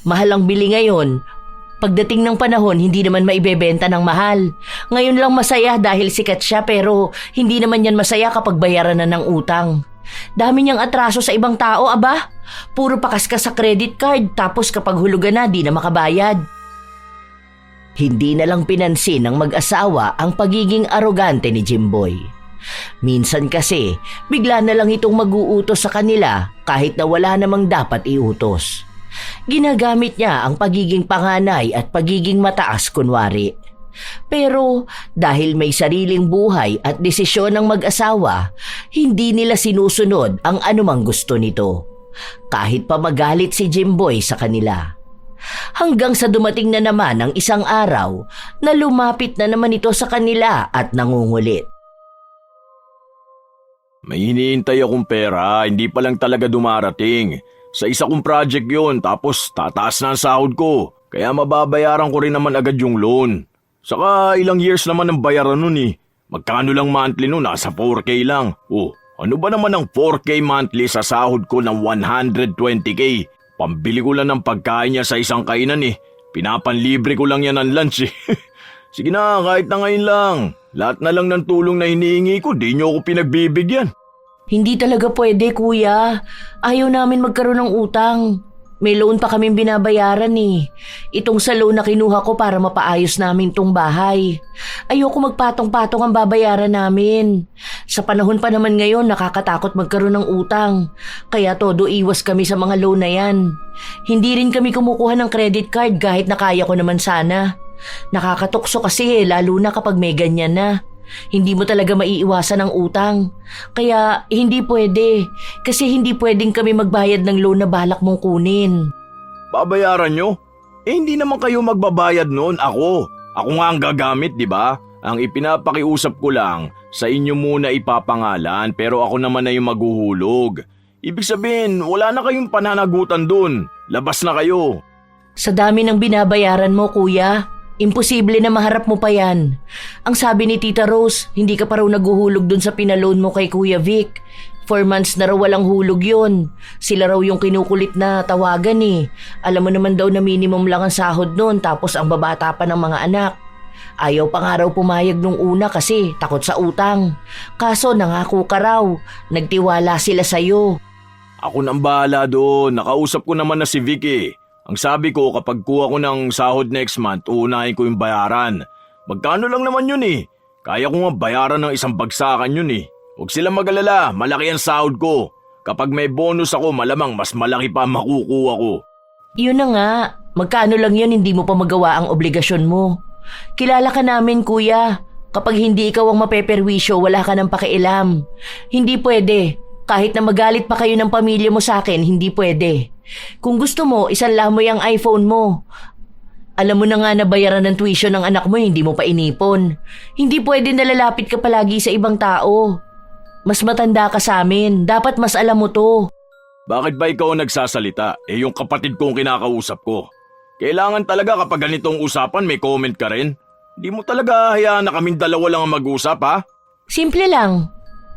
Mahal ang bili ngayon. Pagdating ng panahon, hindi naman maibebenta ng mahal. Ngayon lang masaya dahil sikat siya pero hindi naman yan masaya kapag bayaran na ng utang. Dami niyang atraso sa ibang tao, aba. Puro pakas ka sa credit card tapos kapag hulugan na, di na makabayad. Hindi na lang pinansin ng mag-asawa ang pagiging arogante ni Jimboy. Minsan kasi, bigla na lang itong mag-uutos sa kanila kahit na wala namang dapat iutos. Ginagamit niya ang pagiging panganay at pagiging mataas kunwari. Pero dahil may sariling buhay at desisyon ng mag-asawa, hindi nila sinusunod ang anumang gusto nito. Kahit pa magalit si Jimboy sa kanila. Hanggang sa dumating na naman ang isang araw na lumapit na naman ito sa kanila at nangungulit. May hinihintay akong pera, hindi pa lang talaga dumarating. Sa isa kong project yon, tapos tataas na ang sahod ko. Kaya mababayaran ko rin naman agad yung loan. Saka ilang years naman ang bayaran nun Magkano lang monthly nun? Nasa 4K lang. Ano ba naman ang 4K monthly sa sahod ko ng 120K? Pambili ko lang ng pagkain niya sa isang kainan Pinapanlibre ko lang yan ng lunch Sige na, kahit na ngayon lang. Lahat na lang ng tulong na hinihingi ko, di niyo ako pinagbibigyan. Hindi talaga pwede, kuya. Ayaw namin magkaroon ng utang. May loan pa kaming binabayaran Itong sa loan na kinuha ko para mapaayos namin tong bahay. Ayoko magpatong-patong ang babayaran namin. Sa panahon pa naman ngayon, nakakatakot magkaroon ng utang. Kaya todo iwas kami sa mga loan na yan. Hindi rin kami kumukuha ng credit card kahit na kaya ko naman sana. Nakakatukso kasi lalo na kapag may ganyan na. Hindi mo talaga maiiwasan ang utang. Kaya hindi pwede. Kasi hindi pwedeng kami magbayad ng loan na balak mong kunin. Babayaran nyo? Hindi naman kayo magbabayad noon, ako. Ako nga ang gagamit, di ba? Ang ipinapakiusap ko lang, sa inyo muna ipapangalan pero ako naman na yung maghuhulog. Ibig sabihin, wala na kayong pananagutan dun. Labas na kayo. Sa dami ng binabayaran mo, kuya, imposible na maharap mo pa yan. Ang sabi ni Tita Rose, hindi ka pa raw naghuhulog dun sa pinaloan mo kay Kuya Vic. 4 months na raw walang hulog yun. Sila raw yung kinukulit na tawagan Alam mo naman daw na minimum lang ang sahod nun tapos ang babata pa ng mga anak. Ayaw pa nga raw pumayag nung una kasi takot sa utang. Kaso nangako ka raw, nagtiwala sila sa'yo. Ako nang bahala doon, nakausap ko naman na si Vicky. Ang sabi ko kapag kuha ko ng sahod next month, uunahin ko yung bayaran. Magkano lang naman yun Kaya ko nga bayaran ng isang bagsakan yun Huwag sila mag-alala, malaki ang sahod ko. Kapag may bonus ako, malamang mas malaki pa ang makukuha ko. Yun na nga, magkano lang yun hindi mo pa magawa ang obligasyon mo. Kilala ka namin kuya, kapag hindi ikaw ang mapeperwisyo wala ka ng pakialam. Hindi pwede, kahit na magalit pa kayo ng pamilya mo sa akin, hindi pwede. Kung gusto mo, isanla mo yung iPhone mo. Alam mo na nga na bayaran ng tuition ng anak mo, hindi mo pa inipon. Hindi pwede na lalapit ka palagi sa ibang tao. Mas matanda ka sa amin, dapat mas alam mo to. Bakit ba ikaw ang nagsasalita? Yung kapatid ko ang kinakausap ko. Kailangan talaga kapag ganitong usapan may comment ka rin. Di mo talaga hayaan na kaming dalawa lang ang mag-usap, ha? Simple lang.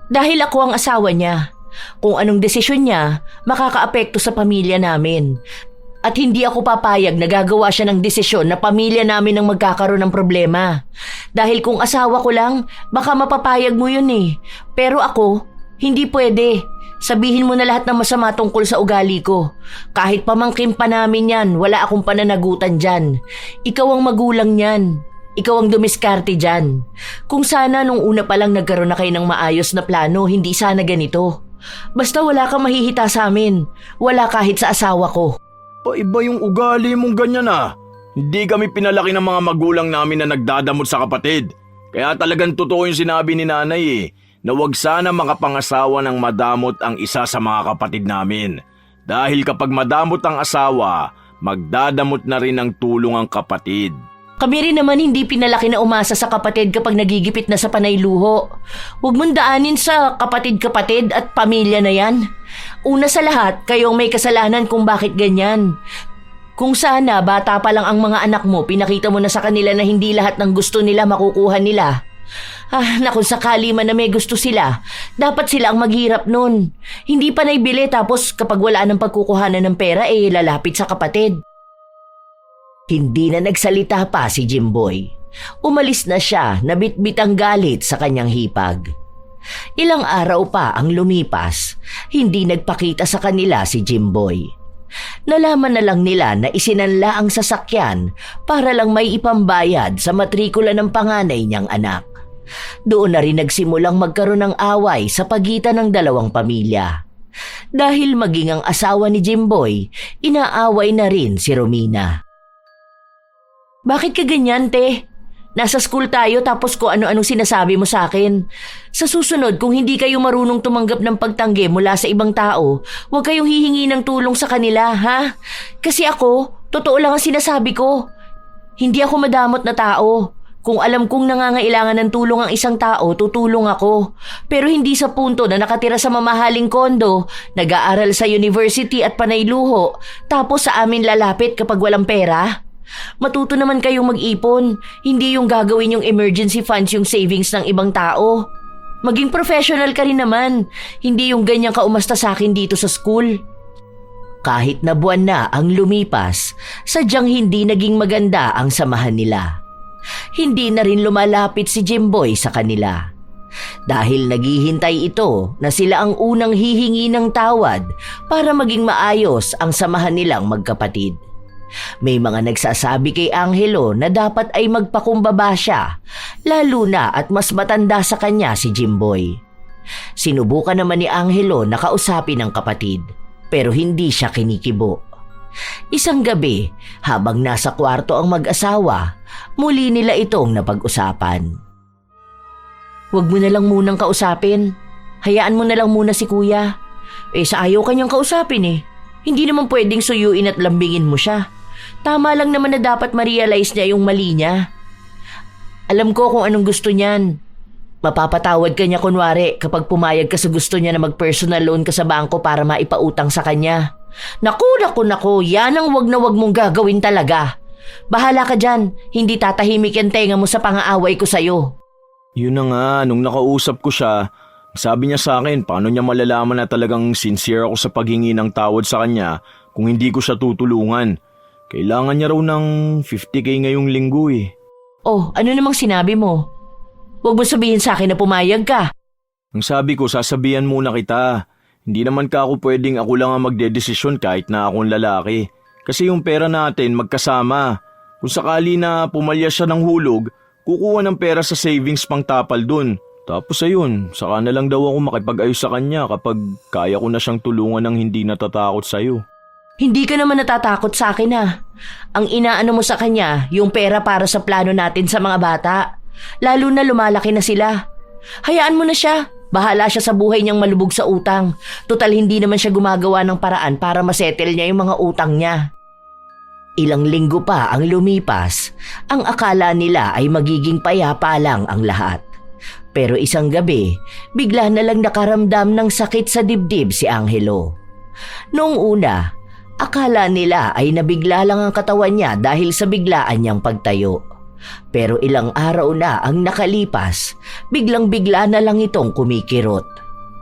Dahil ako ang asawa niya. Kung anong desisyon niya, makakaapekto sa pamilya namin. At hindi ako papayag na gagawa siya ng desisyon na pamilya namin ang magkakaroon ng problema. Dahil kung asawa ko lang, baka mapapayag mo yun eh. Pero ako, hindi pwede. Sabihin mo na lahat ng masama tungkol sa ugali ko. Kahit pamangkin pa namin yan, wala akong pananagutan dyan. Ikaw ang magulang niyan. Ikaw ang dumiskarte dyan. Kung sana nung una pa lang nagkaroon na kayo ng maayos na plano, hindi sana ganito. Basta wala kang mahihita sa amin. Wala kahit sa asawa ko. Iba yung ugali mong ganyan, ah. Hindi kami pinalaki ng mga magulang namin na nagdadamot sa kapatid. Kaya talagang totoo yung sinabi ni nanay eh. Na wag sana makapangasawa ng madamot ang isa sa mga kapatid namin. Dahil kapag madamot ang asawa, magdadamot na rin ng tulong ang kapatid. Kami rin naman hindi pinalaki na umasa sa kapatid kapag nagigipit na sa panay luho. Huwag mong daanin sa kapatid-kapatid at pamilya na yan. Una sa lahat, kayong may kasalanan kung bakit ganyan. Kung sana bata pa lang ang mga anak mo, pinakita mo na sa kanila na hindi lahat ng gusto nila makukuha nila. Na kung sakali man na may gusto sila, dapat sila ang maghirap nun. Hindi pa naibili tapos kapag wala ng pagkukuhanan ng pera lalapit sa kapatid. Hindi na nagsalita pa si Jimboy. Umalis na siya na bitbit ang galit sa kanyang hipag. Ilang araw pa ang lumipas, hindi nagpakita sa kanila si Jimboy. Nalaman na lang nila na isinanla ang sasakyan para lang may ipambayad sa matrikula ng panganay niyang anak. Doon na rin nagsimulang magkaroon ng away sa pagitan ng dalawang pamilya. Dahil maging ang asawa ni Jimboy, inaaway na rin si Romina. Bakit ka ganyan, te? Nasa school tayo tapos kung ano-anong sinasabi mo sa akin. Sa susunod, kung hindi kayo marunong tumanggap ng pagtanggi mula sa ibang tao, huwag kayong hihingi ng tulong sa kanila, ha? Kasi ako, totoo lang ang sinasabi ko. Hindi ako madamot na tao. Kung alam kong nangangailangan ng tulong ang isang tao, tutulong ako. Pero hindi sa punto na nakatira sa mamahaling kondo, nag-aaral sa university at panay luho, tapos sa amin lalapit kapag walang pera. Matuto naman kayong mag-ipon, hindi yung gagawin yung emergency funds yung savings ng ibang tao. Maging professional ka rin naman, hindi yung ganyan ka umasta sa akin dito sa school. Kahit na buwan na ang lumipas, sadyang hindi naging maganda ang samahan nila. Hindi na rin lumalapit si Jimboy sa kanila. Dahil naghihintay ito na sila ang unang hihingi ng tawad para maging maayos ang samahan nilang magkapatid. May mga nagsasabi kay Angelo na dapat ay magpakumbaba siya, lalo na at mas matanda sa kanya si Jimboy. Sinubukan naman ni Angelo na kausapin ang kapatid, pero hindi siya kinikibo. Isang gabi, habang nasa kwarto ang mag-asawa, muli nila itong napag-usapan. Huwag mo na lang munang kausapin. Hayaan mo na lang muna si kuya. Sa ayaw kanyang kausapin eh. Hindi naman pwedeng suyuin at lambingin mo siya. Tama lang naman na dapat ma-realize niya yung mali niya. Alam ko kung anong gusto niyan. Mapapatawad ka niya kunwari kapag pumayag ka sa gusto niya na mag-personal loan ka sa bangko para maipautang sa kanya. Naku, yan ang wag na wag mong gagawin talaga. Bahala ka dyan, hindi tatahimik yung tenga mo sa pang-aaway ko sa'yo. Yun na nga, nung nakausap ko siya, sabi niya sa akin paano niya malalaman na talagang sincere ako sa paghingi ng tawad sa kanya kung hindi ko siya tutulungan. Kailangan niya raw ng 50K ngayong linggo eh. Oh, ano namang sinabi mo? Huwag mo sabihin sa akin na pumayag ka. Ang sabi ko, sasabihan muna kita. Hindi naman ka ako pwedeng ako lang ang magdedesisyon kahit na akong lalaki. Kasi yung pera natin magkasama. Kung sakali na pumalya siya ng hulog, kukuha ng pera sa savings pang tapal dun. Tapos ayun, saka na lang daw ako makipag-ayos sa kanya kapag kaya ko na siyang tulungan ng hindi natatakot sa'yo. Hindi ka naman natatakot sa akin ha. Ang inaano mo sa kanya, yung pera para sa plano natin sa mga bata. Lalo na lumalaki na sila. Hayaan mo na siya. Bahala siya sa buhay niyang malubog sa utang. Total hindi naman siya gumagawa ng paraan para masettle niya yung mga utang niya. Ilang linggo pa ang lumipas, ang akala nila ay magiging payapa lang ang lahat. Pero isang gabi, bigla na lang nakaramdam ng sakit sa dibdib si Angelo. Noong una, akala nila ay nabigla lang ang katawan niya dahil sa biglaan niyang pagtayo. Pero ilang araw na ang nakalipas, biglang-bigla na lang itong kumikirot.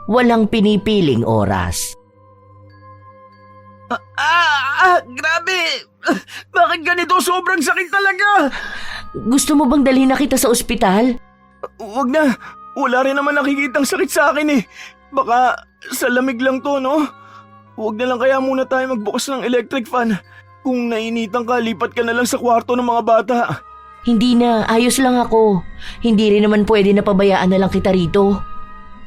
Walang pinipiling oras. Grabe! Bakit ganito? Sobrang sakit talaga! Gusto mo bang dalhin na kita sa ospital? Wag na. Wala rin naman nakikitang sakit sa akin eh. Baka sa lamig lang to, no? Wag na lang kaya muna tayo magbukas ng electric fan. Kung nainitan ka, lipat ka na lang sa kwarto ng mga bata. Hindi na, ayos lang ako. Hindi rin naman pwede na pabayaan na lang kita rito.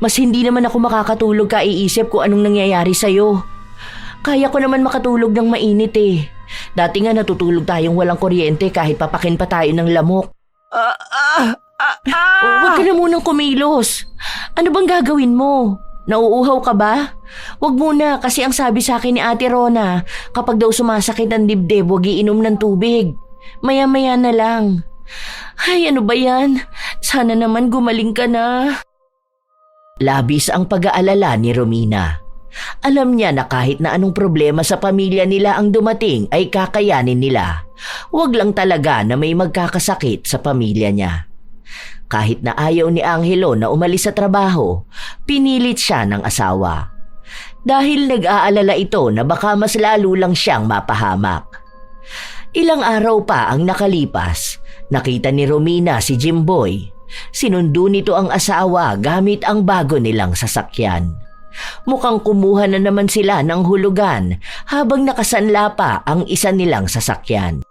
Mas hindi naman ako makakatulog kaiisip kung anong nangyayari sa'yo. Kaya ko naman makatulog ng mainit eh. Dati nga natutulog tayong walang kuryente kahit papakin pa tayo ng lamok. Huwag ka na munang kumilos. Ano bang gagawin mo? Nauuhaw ka ba? Huwag muna kasi ang sabi sa akin ni Ate Rona, kapag daw sumasakit ang dibdib, huwag iinom ng tubig. Maya-maya na lang. Ay, ano ba yan? Sana naman gumaling ka na. Labis ang pag-aalala ni Romina. Alam niya na kahit na anong problema sa pamilya nila ang dumating ay kakayanin nila. Huwag lang talaga na may magkakasakit sa pamilya niya. Kahit na ayaw ni Angelo na umalis sa trabaho, pinilit siya ng asawa. Dahil nag-aalala ito na baka mas lalo lang siyang mapahamak. Ilang araw pa ang nakalipas, nakita ni Romina si Jimboy. Sinundo nito ang asawa gamit ang bago nilang sasakyan. Mukhang kumuha na naman sila ng hulugan habang nakasanla pa ang isa nilang sasakyan.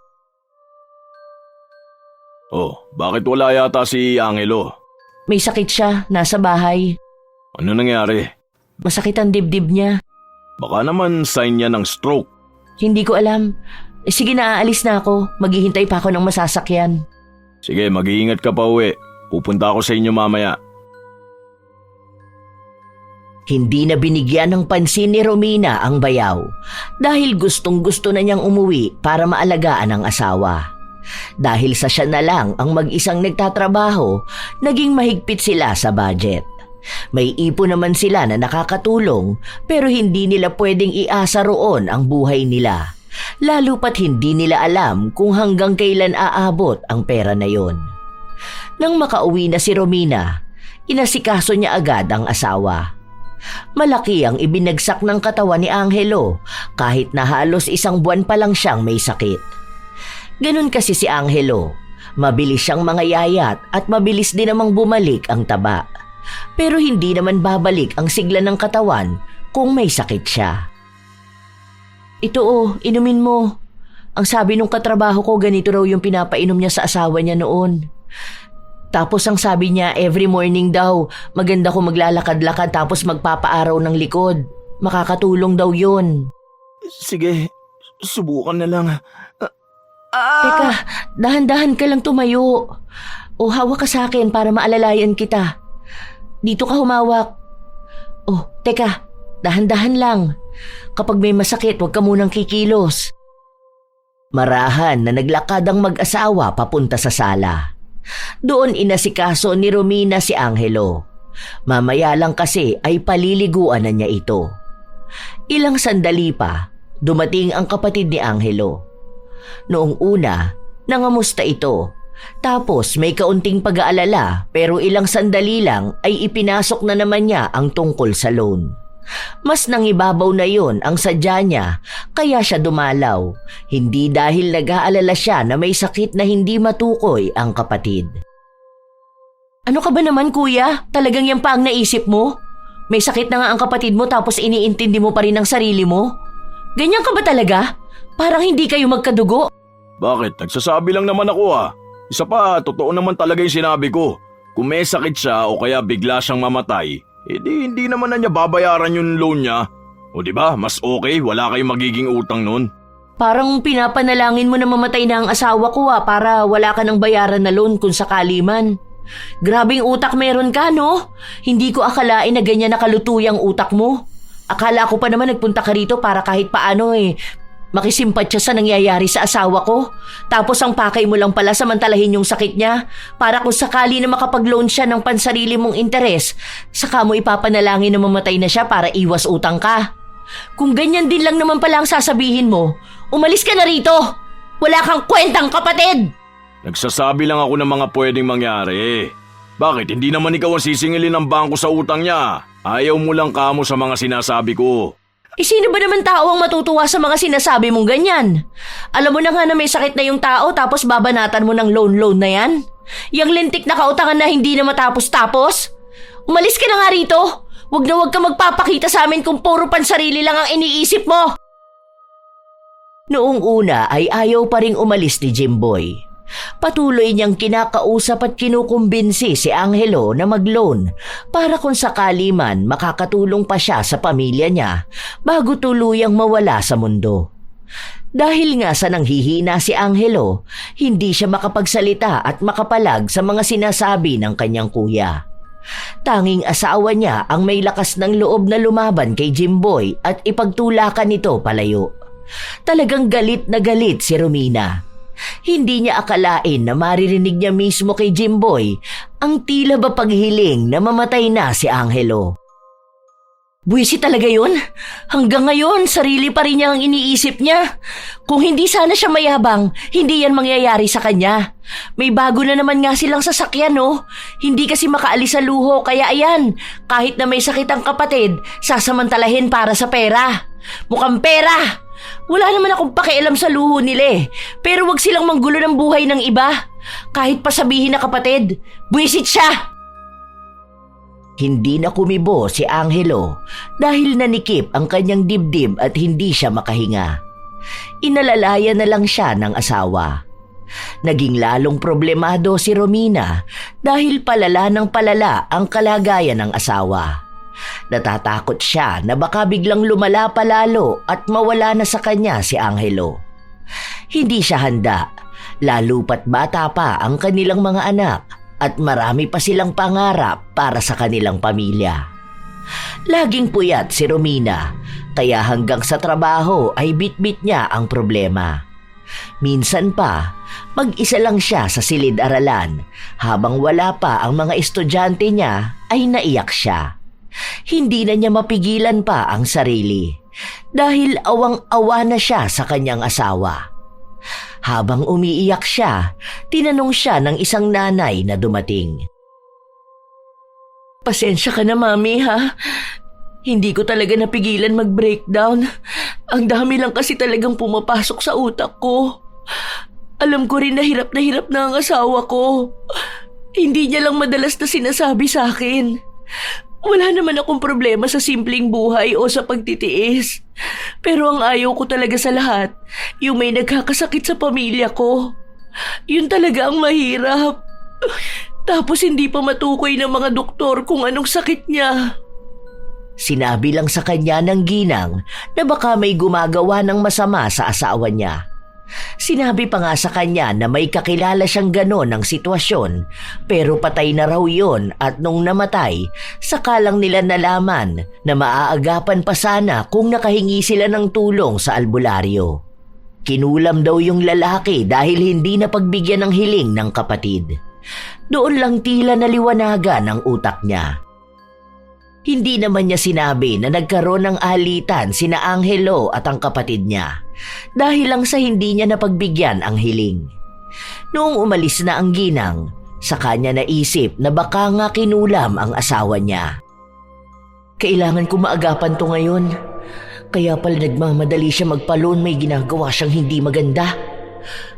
Oh, bakit wala yata si Angelo? May sakit siya, nasa bahay. Ano nangyari? Masakit ang dibdib niya. Baka naman sign niya ng stroke. Hindi ko alam. Sige na, aalis na ako. Maghihintay pa ako ng masasakyan. Sige, mag-iingat ka pa uwi. Pupunta ako sa inyo mamaya. Hindi na binigyan ng pansin ni Romina ang bayaw dahil gustong-gusto na niyang umuwi para maalagaan ang asawa. Dahil sa siya na lang ang mag-isang nagtatrabaho, naging mahigpit sila sa budget. May ipon naman sila na nakakatulong pero hindi nila pwedeng iasa roon ang buhay nila. Lalo pat hindi nila alam kung hanggang kailan aabot ang pera na yon. Nang makauwi na si Romina, inasikaso niya agad ang asawa. Malaki ang ibinagsak ng katawan ni Angelo kahit na halos isang buwan pa lang siyang may sakit. Ganun kasi si Angelo, mabilis siyang mangayayat at mabilis din namang bumalik ang taba. Pero hindi naman babalik ang sigla ng katawan kung may sakit siya. Ito inumin mo. Ang sabi nung katrabaho ko ganito raw yung pinapainom niya sa asawa niya noon. Tapos ang sabi niya every morning daw, maganda ko maglalakad-lakad tapos magpapaaraw ng likod. Makakatulong daw yun. Sige, subukan na lang. Teka, dahan-dahan ka lang tumayo. O hawak ka sa akin para maalalayan kita. Dito ka humawak. Oh, teka, dahan-dahan lang. Kapag may masakit, huwag ka munang kikilos. Marahan na naglakad ang mag-asawa papunta sa sala. Doon inasikaso ni Romina si Angelo. Mamaya lang kasi ay paliliguan na niya ito. Ilang sandali pa, dumating ang kapatid ni Angelo. Noong una, nangamusta ito. Tapos may kaunting pag-aalala pero ilang sandali lang ay ipinasok na naman niya ang tungkol sa loan. Mas nangibabaw na yon ang sadya niya kaya siya dumalaw. Hindi dahil nag-aalala siya na may sakit na hindi matukoy ang kapatid. Ano ka ba naman kuya? Talagang yan pa ang naisip mo? May sakit na nga ang kapatid mo tapos iniintindi mo pa rin ang sarili mo? Ganyan ka ba talaga? Parang hindi kayo magkadugo. Bakit? Nagsasabi lang naman ako ah. Isa pa, totoo naman talaga yung sinabi ko. Kung may sakit siya o kaya bigla siyang mamatay, hindi naman na niya babayaran yung loan niya. O di ba, mas okay, wala kayong magiging utang nun. Parang pinapanalangin mo na mamatay na ang asawa ko para wala ka ng bayaran na loan kung sakali man. Grabing utak meron ka, no? Hindi ko akalain na ganyan nakalutuyang utak mo. Akala ko pa naman nagpunta ka rito para kahit paano makisimpatya sa nangyayari sa asawa ko. Tapos ang pakay mo lang pala samantalahin yung sakit niya para kung sakali na makapag-loan siya ng pansarili mong interes, saka mo ipapanalangin na mamatay na siya para iwas utang ka. Kung ganyan din lang naman pala ang sasabihin mo, umalis ka na rito! Wala kang kwentang kapatid! Nagsasabi lang ako ng mga pwedeng mangyari. Bakit hindi naman ikaw ang sisingilin ng bangko sa utang niya? Ayaw mo lang kamo sa mga sinasabi ko. Sino ba naman tao ang matutuwa sa mga sinasabi mong ganyan? Alam mo na nga na may sakit na yung tao tapos babanatan mo ng loan na yan? Yang lintik na kautangan na hindi na matapos-tapos? Umalis ka na nga rito! Huwag ka magpapakita sa amin kung puro pansarili lang ang iniisip mo! Noong una ay ayaw pa ring umalis ni Jimboy. Patuloy niyang kinakausap at kinukumbinsi si Angelo na mag-loan para kung sakali man makakatulong pa siya sa pamilya niya bago tuluyang mawala sa mundo. Dahil nga sa nanghihina si Angelo, hindi siya makapagsalita at makapalag sa mga sinasabi ng kanyang kuya. Tanging asawa niya ang may lakas ng loob na lumaban kay Jimboy at ipagtulakan ito palayo. Talagang galit na galit si Romina. Hindi niya akalain na maririnig niya mismo kay Jimboy ang tila ba paghiling na mamatay na si Angelo. Buwisi talaga yun. Hanggang ngayon, sarili pa rin niya ang iniisip niya. Kung hindi sana siya mayabang, hindi yan mangyayari sa kanya. May bago na naman nga silang sasakyan, no? Hindi kasi makaalis sa luho, kaya ayan, kahit na may sakit ang kapatid, sasamantalahin para sa pera. Mukhang pera! Wala naman akong pakialam sa luho nila pero wag silang manggulo ng buhay ng iba. Kahit pa sabihin na kapatid, buwisit siya! Hindi na kumibo si Angelo dahil nanikip ang kanyang dibdib at hindi siya makahinga. Inalalaya na lang siya ng asawa. Naging lalong problemado si Romina dahil palala ng palala ang kalagayan ng asawa. Natatakot siya na baka biglang lumala pa lalo at mawala na sa kanya si Angelo. Hindi siya handa, lalo pat bata pa ang kanilang mga anak at marami pa silang pangarap para sa kanilang pamilya. Laging puyat si Romina, kaya hanggang sa trabaho ay bitbit niya ang problema. Minsan pa, mag-isa lang siya sa silid-aralan habang wala pa ang mga estudyante niya ay naiyak siya. Hindi na niya mapigilan pa ang sarili dahil awang-awa na siya sa kanyang asawa. Habang umiiyak siya, tinanong siya ng isang nanay na dumating. Pasensya ka na, Mami, ha? Hindi ko talaga napigilan mag-breakdown. Ang dami lang kasi talagang pumapasok sa utak ko. Alam ko rin na hirap na ang asawa ko. Hindi niya lang madalas na sinasabi sa akin. Wala naman akong problema sa simpleng buhay o sa pagtitiis. Pero ang ayaw ko talaga sa lahat, yung may nagkakasakit sa pamilya ko. Yun talaga ang mahirap. Tapos hindi pa matukoy ng mga doktor kung anong sakit niya. Sinabi lang sa kanya ng ginang na baka may gumagawa ng masama sa asawa niya. Sinabi pa nga sa kanya na may kakilala siyang ganon ng sitwasyon pero patay na raw yun at nung namatay, saka lang nila nalaman na maaagapan pa sana kung nakahingi sila ng tulong sa albularyo. Kinulam daw yung lalaki dahil hindi na pagbigyan ng hiling ng kapatid. Doon lang tila naliwanagan ang utak niya. Hindi naman niya sinabi na nagkaroon ng alitan sina Angelo at ang kapatid niya dahil lang sa hindi niya napagbigyan ang hiling. Noong umalis na ang ginang, saka niya naisip na baka nga kinulam ang asawa niya. Kailangan ko maagapan to ngayon. Kaya pala nagmamadali siya magpaloon, may ginagawa siyang hindi maganda.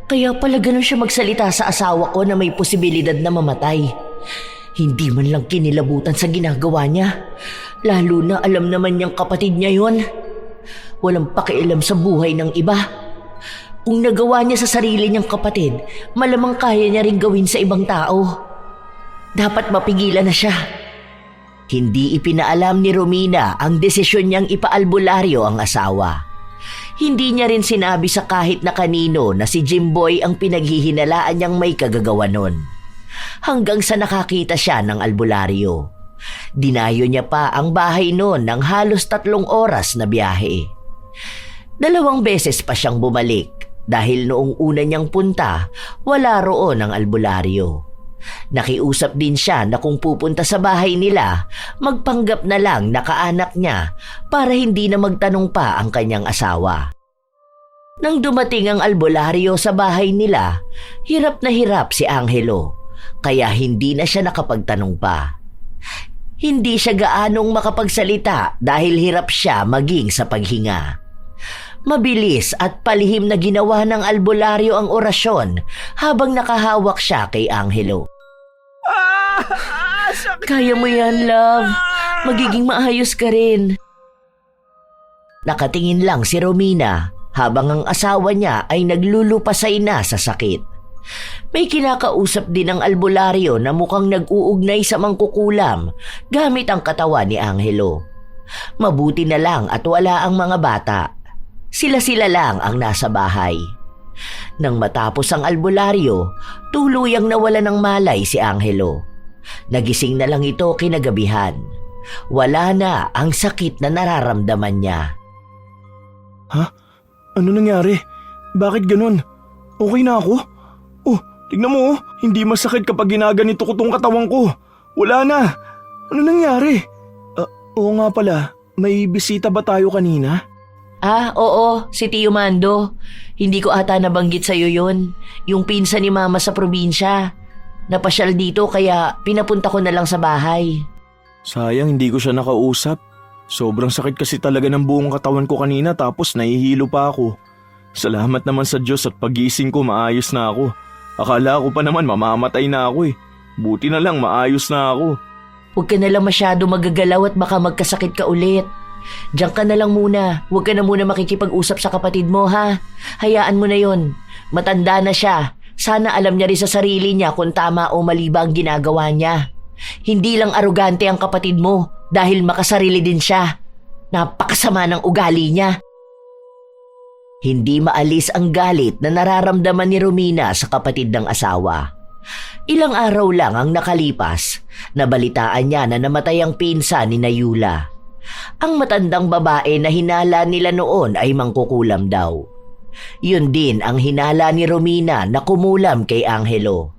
Kaya pala ganun siya magsalita sa asawa ko na may posibilidad na mamatay. Hindi man lang kinilabutan sa ginagawa niya. Lalo na alam naman niyang kapatid niya yon. Walang pakialam sa buhay ng iba. Kung nagawa niya sa sarili niyang kapatid, malamang kaya niya rin gawin sa ibang tao. Dapat mapigilan na siya. Hindi ipinaalam ni Romina ang desisyon niyang ipaalbularyo ang asawa. Hindi niya rin sinabi sa kahit na kanino na si Jimboy ang pinaghihinalaan niyang may kagagawa nun. Hanggang sa nakakita siya ng albularyo. Dinayo niya pa ang bahay noon ng halos 3 oras na biyahe. 2 beses pa siyang bumalik dahil noong una niyang punta, wala roon ang albularyo. Nakiusap din siya na kung pupunta sa bahay nila, magpanggap na lang na kaanak niya para hindi na magtanong pa ang kanyang asawa. Nang dumating ang albularyo sa bahay nila, hirap na hirap si Angelo, kaya hindi na siya nakapagtanong pa. Hindi siya gaanong makapagsalita dahil hirap siya maging sa paghinga. Mabilis at palihim na ginawa ng albularyo ang orasyon habang nakahawak siya kay Angelo. Kaya mo yan, love. Magiging maayos ka rin. Nakatingin lang si Romina habang ang asawa niya ay naglulupasay na sa sakit. May kinakausap din ang albularyo na mukhang nag-uugnay sa mangkukulam gamit ang katawan ni Angelo. Mabuti na lang at wala ang mga bata. Sila-sila lang ang nasa bahay. Nang matapos ang albularyo, tuluyang nawala ng malay si Angelo. Nagising na lang ito kinagabihan. Wala na ang sakit na nararamdaman niya. Ha? Ano nangyari? Bakit ganun? Okay na ako? Oh, tignan mo, hindi masakit kapag ginaganito ko tong katawan ko. Wala na. Ano nangyari? Oo nga pala, may bisita ba tayo kanina? Oo, si Tio Mando. Hindi ko ata nabanggit sa'yo yun. Yung pinsan ni Mama sa probinsya. Napasyal dito kaya pinapunta ko na lang sa bahay. Sayang hindi ko siya nakausap. Sobrang sakit kasi talaga ng buong katawan ko kanina tapos nahihilo pa ako. Salamat naman sa Diyos at pagising ko maayos na ako. Akala ko pa naman mamamatay na ako eh. Buti na lang maayos na ako. Huwag ka na lang masyado magagalaw at baka magkasakit ka ulit. Diyan ka na lang muna. Huwag ka na muna makikipag-usap sa kapatid mo, ha? Hayaan mo na yon. Matanda na siya. Sana alam niya rin sa sarili niya kung tama o mali ba ang ginagawa niya. Hindi lang arogante ang kapatid mo dahil makasarili din siya. Napakasama ng ugali niya. Hindi maalis ang galit na nararamdaman ni Romina sa kapatid ng asawa. Ilang araw lang ang nakalipas, nabalitaan niya na namatay ang pinsan ni Nayula. Ang matandang babae na hinala nila noon ay mangkukulam daw. Yun din ang hinala ni Romina na kumulam kay Angelo.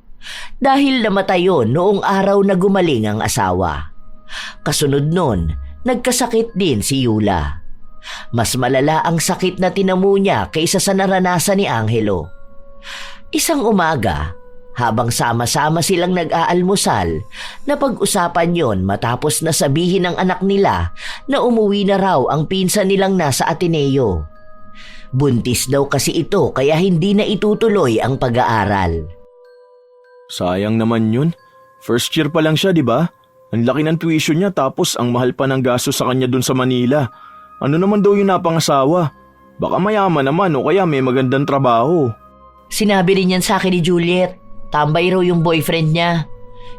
Dahil namatay yun noong araw na gumaling ang asawa. Kasunod nun, nagkasakit din si Yula. Mas malala ang sakit na tinamo niya kaysa sa naranasan ni Angelo. Isang umaga, habang sama-sama silang nag-aalmusal, napag-usapan yon matapos na sabihin ng anak nila na umuwi na raw ang pinsan nilang nasa Ateneo. Buntis daw kasi ito kaya hindi na itutuloy ang pag-aaral. Sayang naman yun. First year pa lang siya, di ba? Ang laki ng tuition niya tapos ang mahal pa ng gasto sa kanya dun sa Manila. Ano naman daw yung napangasawa? Baka mayaman naman o kaya may magandang trabaho. Sinabi rin yan sa akin ni Juliet. Tambay raw yung boyfriend niya.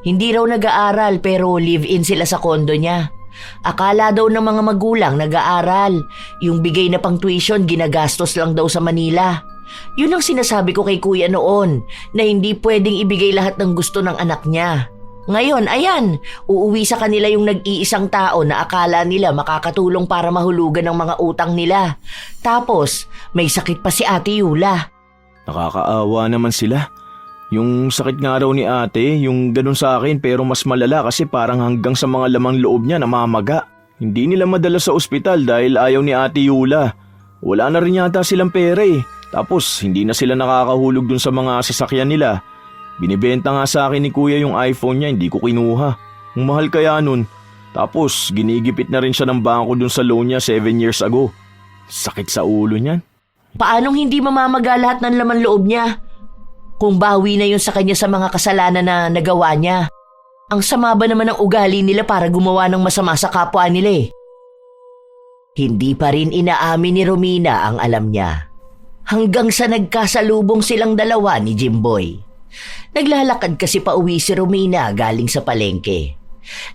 Hindi raw nag-aaral pero live-in sila sa kondo niya. Akala daw ng mga magulang nag-aaral. Yung bigay na pang tuition ginagastos lang daw sa Manila. Yun ang sinasabi ko kay kuya noon na hindi pwedeng ibigay lahat ng gusto ng anak niya. Ngayon, ayan, uuwi sa kanila yung nag-iisang tao na akala nila makakatulong para mahulugan ng mga utang nila. Tapos, may sakit pa si Ate Yula. Nakakaawa naman sila. Yung sakit nga raw ni ate, yung ganun sa akin pero mas malala kasi parang hanggang sa mga lamang loob niya namamaga. Hindi nila madala sa ospital dahil ayaw ni Ate Yula. Wala na rin yata silang pera eh. Tapos hindi na sila nakakahulog dun sa mga sasakyan nila. Binibenta nga sa akin ni kuya yung iPhone niya, hindi ko kinuha. Ang mahal kaya nun. Tapos ginigipit na rin siya ng bangko dun sa loan niya 7 years ago. Sakit sa ulo niyan. Paanong hindi mamamaga lahat ng laman loob niya? Kung bawi na yun sa kanya sa mga kasalanan na nagawa niya. Ang sama ba naman ng ugali nila para gumawa ng masama sa kapwa nila eh? Hindi pa rin inaamin ni Romina ang alam niya. Hanggang sa nagkasalubong silang dalawa ni Jimboy. Naglalakad kasi pauwi si Romina galing sa palengke.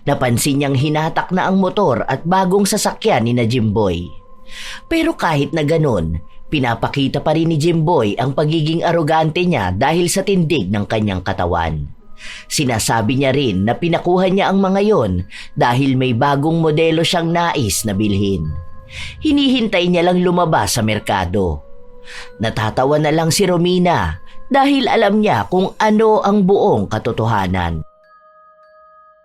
Napansin niyang hinatak na ang motor at bagong sasakyan ni na Jimboy. Pero kahit na ganon, pinapakita pa rin ni Jimboy ang pagiging arogante niya dahil sa tindig ng kanyang katawan. Sinasabi niya rin na pinakuha niya ang mga yon dahil may bagong modelo siyang nais na bilhin. Hinihintay niya lang lumabas sa merkado. Natatawa na lang si Romina dahil alam niya kung ano ang buong katotohanan.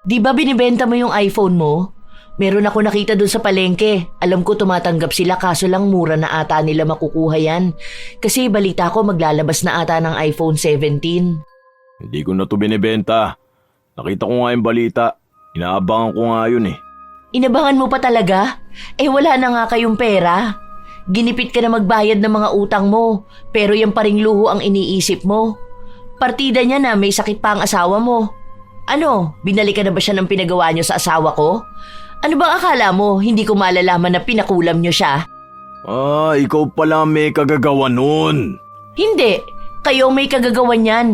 Di ba binibenta mo yung iPhone mo? Meron ako nakita dun sa palengke. Alam ko tumatanggap sila kaso lang mura na ata nila makukuha yan. Kasi balita ko maglalabas na ata ng iPhone 17. Hindi ko na to binibenta. Nakita ko nga yung balita. Inaabangan ko nga yun eh. Inabangan mo pa talaga? Eh wala na nga kayong pera. Ginipit ka na magbayad ng mga utang mo, pero yung paring luho ang iniisip mo. Partida niya na may sakit pa ang asawa mo. Ano, binalikan na ba siya ng pinagawa niyo sa asawa ko? Ano bang akala mo, hindi ko malalaman na pinakulam niyo siya? Ikaw pala may kagagawa nun. Hindi, kayo may kagagawan yan.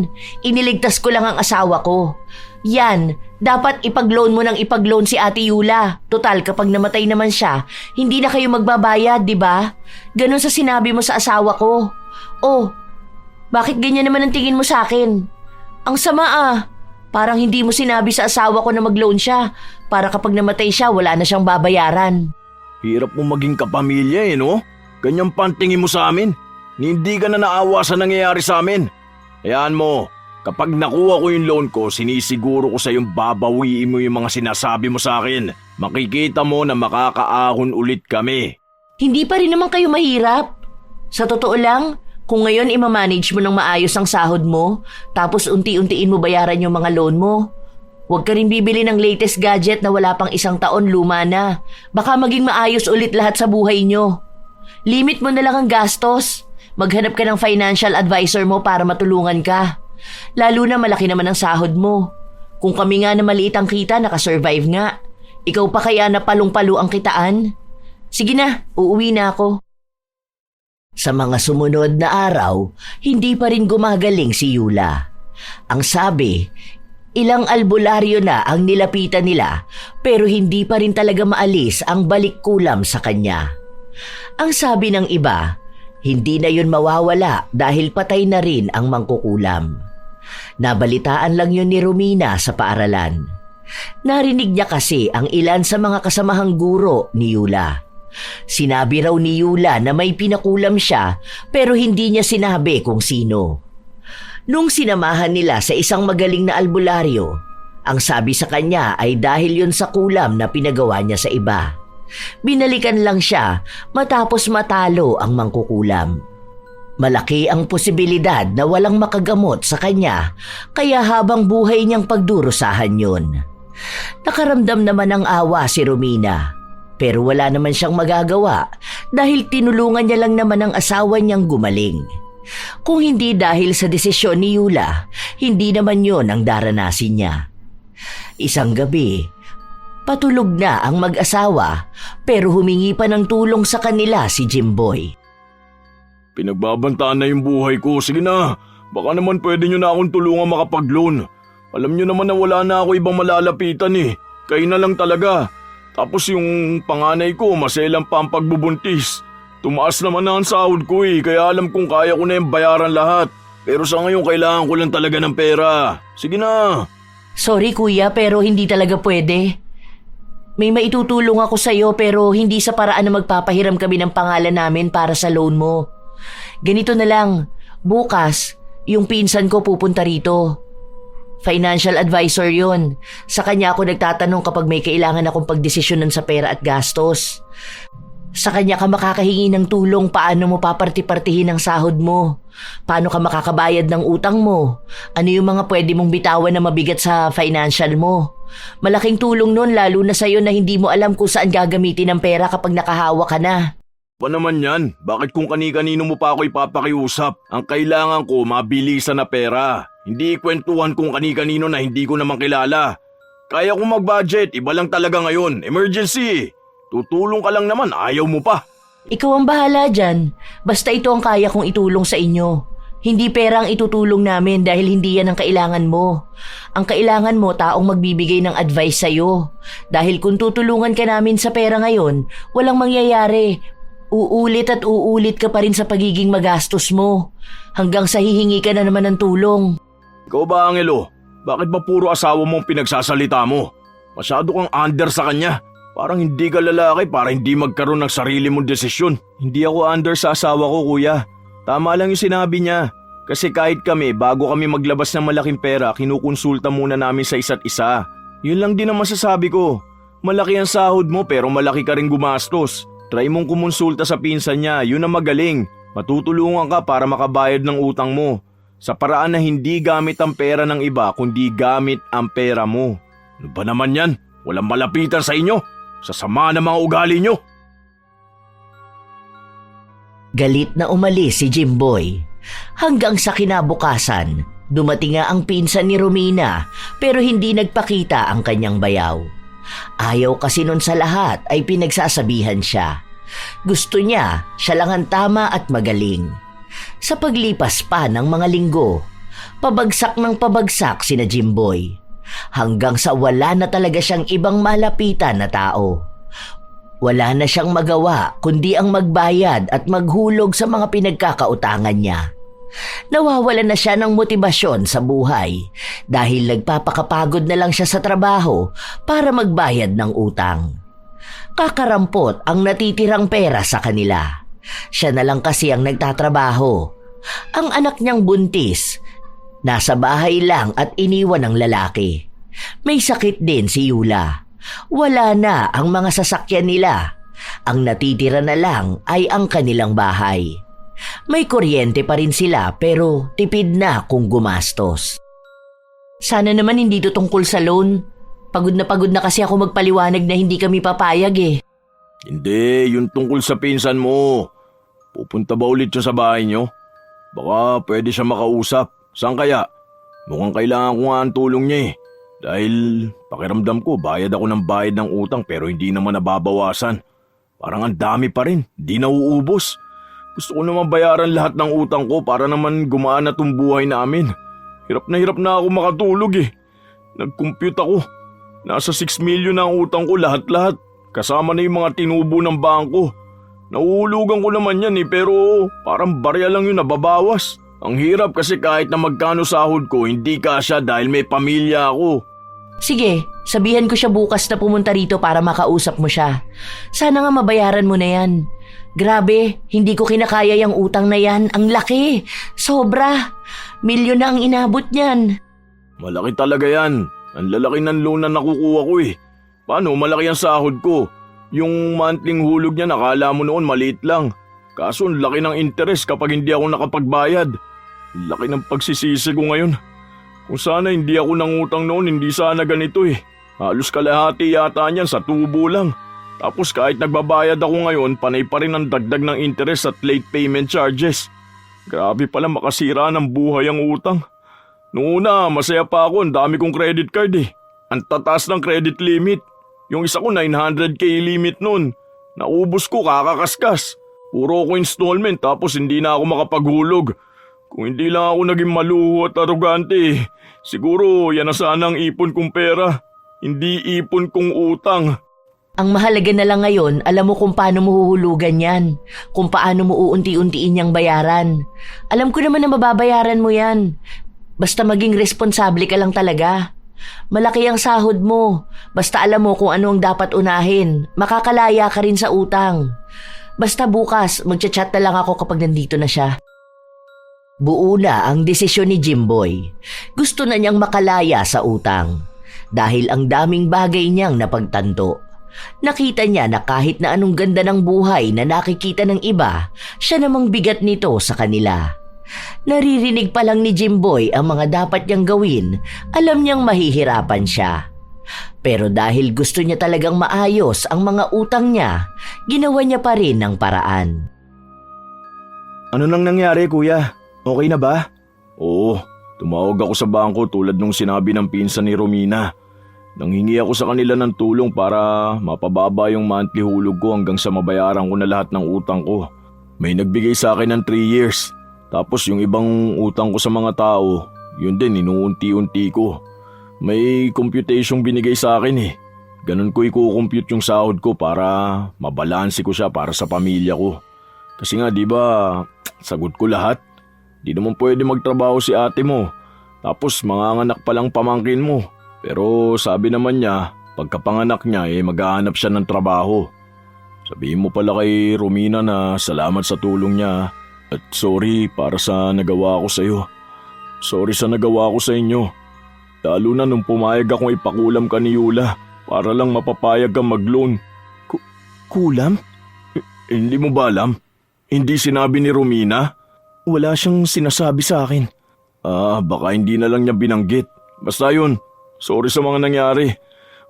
Iniligtas ko lang ang asawa ko. Yan, dapat ipag-loan mo ng ipag-loan si Ate Yula. Total, kapag namatay naman siya, hindi na kayo magbabayad, di ba? Ganon sa sinabi mo sa asawa ko. Oh, bakit ganyan naman ang tingin mo sa akin? Ang sama ah. Parang hindi mo sinabi sa asawa ko na mag-loan siya para kapag namatay siya, wala na siyang babayaran. Hirap mo maging kapamilya eh, no? Ganyan pantingin mo sa amin. Hindi ka na naawa sa nangyayari sa amin. Hayaan mo, kapag nakuha ko yung loan ko, sinisiguro ko sa yung babawiin mo yung mga sinasabi mo sa akin. Makikita mo na makakaahon ulit kami. Hindi pa rin naman kayo mahirap. Sa totoo lang, kung ngayon imamanage mo ng maayos ang sahod mo, tapos unti-untiin mo bayaran yung mga loan mo, huwag ka rin bibili ng latest gadget na wala pang 1 taon, luma na. Baka maging maayos ulit lahat sa buhay nyo. Limit mo na lang ang gastos. Maghanap ka ng financial advisor mo para matulungan ka. Lalo na malaki naman ang sahod mo. Kung kami nga na maliit ang kita, nakasurvive nga. Ikaw pa kaya na palong-palo ang kitaan? Sige na, uuwi na ako. Sa mga sumunod na araw, hindi pa rin gumagaling si Yula. Ang sabi, ilang albularyo na ang nilapitan nila pero hindi pa rin talaga maalis ang balik kulam sa kanya. Ang sabi ng iba, hindi na yun mawawala dahil patay na rin ang mangkukulam. Nabalitaan lang yun ni Romina sa paaralan. Narinig niya kasi ang ilan sa mga kasamahang guro ni Yula. Sinabi raw ni Yula na may pinakulam siya pero hindi niya sinabi kung sino. Nung sinamahan nila sa isang magaling na albularyo, ang sabi sa kanya ay dahil yun sa kulam na pinagawa niya sa iba. Binalikan lang siya matapos matalo ang mangkukulam. Malaki ang posibilidad na walang makagamot sa kanya kaya habang buhay niyang pagdurusahan yun. Nakaramdam naman ng awa si Romina. Pero wala naman siyang magagawa dahil tinulungan niya lang naman ang asawa niyang gumaling. Kung hindi dahil sa desisyon ni Yula, hindi naman yon ang daranasin niya. Isang gabi, patulog na ang mag-asawa pero humingi pa ng tulong sa kanila si Jimboy. Pinagbabantaan na yung buhay ko. Sige na, baka naman pwede nyo na akong tulungan makapag-loan. Alam nyo naman na wala na ako ibang malalapitan eh. Kayo na lang talaga. Tapos yung panganay ko, maselang pa ang pagbubuntis. Tumaas naman na ang sahod ko eh, kaya alam kong kaya ko na yung bayaran lahat. Pero sa ngayon kailangan ko lang talaga ng pera. Sige na. Sorry kuya pero hindi talaga pwede. May maitutulong ako sa'yo pero hindi sa paraan na magpapahiram kami ng pangalan namin para sa loan mo. Ganito na lang, bukas, yung pinsan ko pupunta rito. Financial advisor yun. Sa kanya ako nagtatanong kapag may kailangan akong pagdesisyonan sa pera at gastos. Sa kanya ka makakahingi ng tulong paano mo paparti-partihin ang sahod mo. Paano ka makakabayad ng utang mo. Ano yung mga pwede mong bitawan na mabigat sa financial mo. Malaking tulong nun lalo na sa'yo na hindi mo alam kung saan gagamitin ang pera kapag nakahawa ka na. Pa naman yan, bakit kung kani-kanino mo pa ako ipapakiusap? Ang kailangan ko mabilisan na pera. Hindi ikwentuhan kung kani-kanino na hindi ko naman kilala. Kaya kong mag-budget, iba lang talaga ngayon. Emergency! Tutulong ka lang naman, ayaw mo pa. Ikaw ang bahala dyan. Basta ito ang kaya kong itulong sa inyo. Hindi pera ang itutulong namin dahil hindi yan ang kailangan mo. Ang kailangan mo taong magbibigay ng advice sa'yo. Dahil kung tutulungan ka namin sa pera ngayon, walang mangyayari. Uulit at uulit ka pa rin sa pagiging magastos mo. Hanggang sa hihingi ka na naman ng tulong. Ikaw ba, Angelo? Bakit ba puro asawa mong pinagsasalita mo? Masyado kang under sa kanya. Parang hindi ka lalaki para hindi magkaroon ng sarili mong desisyon. Hindi ako under sa asawa ko, kuya. Tama lang yung sinabi niya. Kasi kahit kami, bago kami maglabas ng malaking pera, kinukonsulta muna namin sa isa't isa. Yun lang din ang masasabi ko. Malaki ang sahod mo pero malaki ka rin gumastos. Try mong kumonsulta sa pinsan niya, yun ang magaling. Matutulungan ka para makabayad ng utang mo. Sa paraan na hindi gamit ang pera ng iba, kundi gamit ang pera mo. Ano ba naman yan? Walang malapitan sa inyo. Sasama ng mga ugali nyo. Galit na umalis si Jimboy. Hanggang sa kinabukasan, dumating nga ang pinsan ni Romina pero hindi nagpakita ang kanyang bayaw. Ayaw kasi nun sa lahat ay pinagsasabihan siya. Gusto niya, siya lang ang tama at magaling. Sa paglipas pa ng mga linggo, pabagsak ng pabagsak sina Jimboy. Hanggang sa wala na talaga siyang ibang malapitan na tao. Wala na siyang magawa kundi ang magbayad at maghulog sa mga pinagkakautangan niya. Nawawala na siya ng motibasyon sa buhay dahil nagpapakapagod na lang siya sa trabaho para magbayad ng utang. Kakarampot ang natitirang pera sa kanila. Siya na lang kasi ang nagtatrabaho. Ang anak niyang buntis, nasa bahay lang at iniwan ng lalaki. May sakit din si Yula. Wala na ang mga sasakyan nila. Ang natitira na lang ay ang kanilang bahay. May kuryente pa rin sila pero tipid na kung gumastos. Sana naman hindi to tungkol sa loan. Pagod na kasi ako magpaliwanag na hindi kami papayag eh. Hindi, yun tungkol sa pinsan mo. Pupunta ba ulit siya sa bahay nyo? Baka pwede siya makausap. Saan kaya? Mukhang kailangan ko nga ang tulong niya eh. Dahil pakiramdam ko bayad ako ng bayad ng utang pero hindi naman nababawasan. Parang ang dami pa rin, di nauubos. Gusto ko naman bayaran lahat ng utang ko para naman gumaan na tong buhay namin. Hirap na ako makatulog eh. Nag-compute ako. Nasa 6 million na ang utang ko lahat-lahat. Kasama na yung mga tinubo ng bangko. Nauhulugan ko naman yan eh pero parang barya lang yung nababawas. Ang hirap kasi kahit na magkano sahod ko hindi kasya dahil may pamilya ako. Sige, sabihan ko siya bukas na pumunta rito para makausap mo siya. Sana nga mabayaran mo na yan. Grabe, hindi ko kinakaya yung utang na yan. Ang laki, sobra. Milyon na ang inabot niyan. Malaki talaga yan. Ang lalaki ng loan na nakukuha ko eh. Paano malaki ang sahod ko? Yung monthly hulog niya nakala mo noon maliit lang. Kaso ang laki ng interest kapag hindi ako nakapagbayad. Laki ng pagsisisi ko ngayon. Kung sana hindi ako nangutang noon, hindi sana ganito eh. Halos kalahati yata niyan sa tubo lang. Tapos kahit nagbabayad ako ngayon, panay pa rin ang dagdag ng interest at late payment charges. Grabe pala makasira ng buhay ang utang. Noong una, masaya pa ako, ang dami kong credit card eh. Ang tataas ng credit limit. Yung isa ko 900k limit noon. Naubos ko kakakaskas. Puro ko installment tapos hindi na ako makapaghulog. Kung hindi lang ako naging maluho at arugante eh. Siguro yan na sana ang ipon kong pera. Hindi ipon kong utang. Ang mahalaga na lang ngayon, alam mo kung paano mo huhulugan yan. Kung paano mo uunti-untiin niyang bayaran. Alam ko naman na mababayaran mo yan. Basta maging responsable ka lang talaga. Malaki ang sahod mo. Basta alam mo kung ano ang dapat unahin. Makakalaya ka rin sa utang. Basta bukas, magchat-chat na lang ako kapag nandito na siya. Buo na ang desisyon ni Jimboy. Gusto na niyang makalaya sa utang. Dahil ang daming bagay niyang napagtanto. Nakita niya na kahit na anong ganda ng buhay na nakikita ng iba, siya namang bigat nito sa kanila. Naririnig pa lang ni Jimboy ang mga dapat niyang gawin, alam niyang mahihirapan siya. Pero dahil gusto niya talagang maayos ang mga utang niya, ginawa niya pa rin ng paraan. Ano nang nangyari, kuya? Okay na ba? Oo, tumawag ako sa bangko tulad nung sinabi ng pinsan ni Romina. Nanghingi ako sa kanila ng tulong para mapababa yung monthly hulog ko hanggang sa mabayaran ko na lahat ng utang ko. May nagbigay sa akin ng 3 years. Tapos yung ibang utang ko sa mga tao, yun din inuunti-unti ko. May computation binigay sa akin eh. Ganun ko i-compute yung sahod ko para mabalanse ko siya para sa pamilya ko. Kasi nga di ba, sagot ko lahat. Di naman pwede magtrabaho si ate mo. Tapos manganganak pa lang pamangkin mo. Pero sabi naman niya, pagkapanganak niya maghahanap siya ng trabaho. Sabihin mo pala kay Romina na salamat sa tulong niya. At sorry para sa nagawa ko sa iyo. Sorry sa nagawa ko sa inyo. Lalo na nung pumayag akong ipakulam ka ni Yula para lang mapapayag kang mag-loan. Kulam? Hindi mo ba alam? Hindi sinabi ni Romina? Wala siyang sinasabi sa akin. Baka hindi na lang niya binanggit. Basta yun, sorry sa mga nangyari.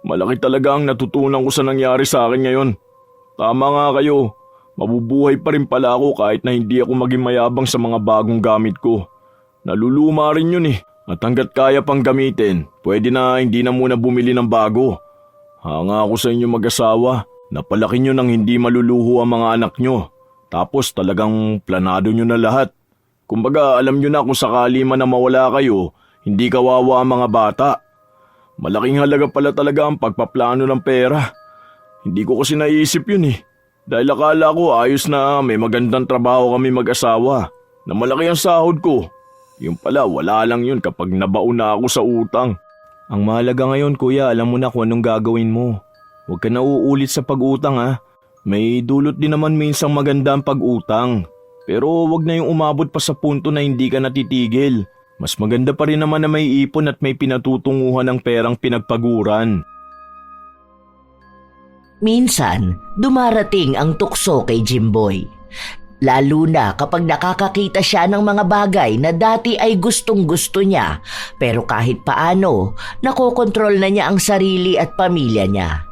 Malaki talaga ang natutunan ko sa nangyari sa akin ngayon. Tama nga kayo, mabubuhay pa rin pala ako kahit na hindi ako maging mayabang sa mga bagong gamit ko. Naluluma rin yun eh. At hanggat kaya pang gamitin, pwede na hindi na muna bumili ng bago. Hanga ako sa inyo mag-asawa. Napalaki nyo nang hindi maluluho ang mga anak nyo. Tapos talagang planado nyo na lahat. Kumbaga alam nyo na kung sakali man na mawala kayo, hindi kawawa ang mga bata. Malaking halaga pala talaga ang pagpaplano ng pera. Hindi ko kasi naisip yun eh. Dahil akala ko ayos na may magandang trabaho kami mag-asawa. Na malaki ang sahod ko. Yung pala wala lang yun kapag nabaon na ako sa utang. Ang mahalaga ngayon kuya, alam mo na kung anong gagawin mo. Huwag ka na uulit sa pag-utang ha. May dulot din naman minsang maganda ang pag-utang. Pero wag na yung umabot pa sa punto na hindi ka natitigil. Mas maganda pa rin naman na may ipon at may pinatutunguhan ng perang pinagpaguran. Minsan, dumarating ang tukso kay Jimboy. Lalo na kapag nakakakita siya ng mga bagay na dati ay gustong-gusto niya, pero kahit paano, nakokontrol na niya ang sarili at pamilya niya.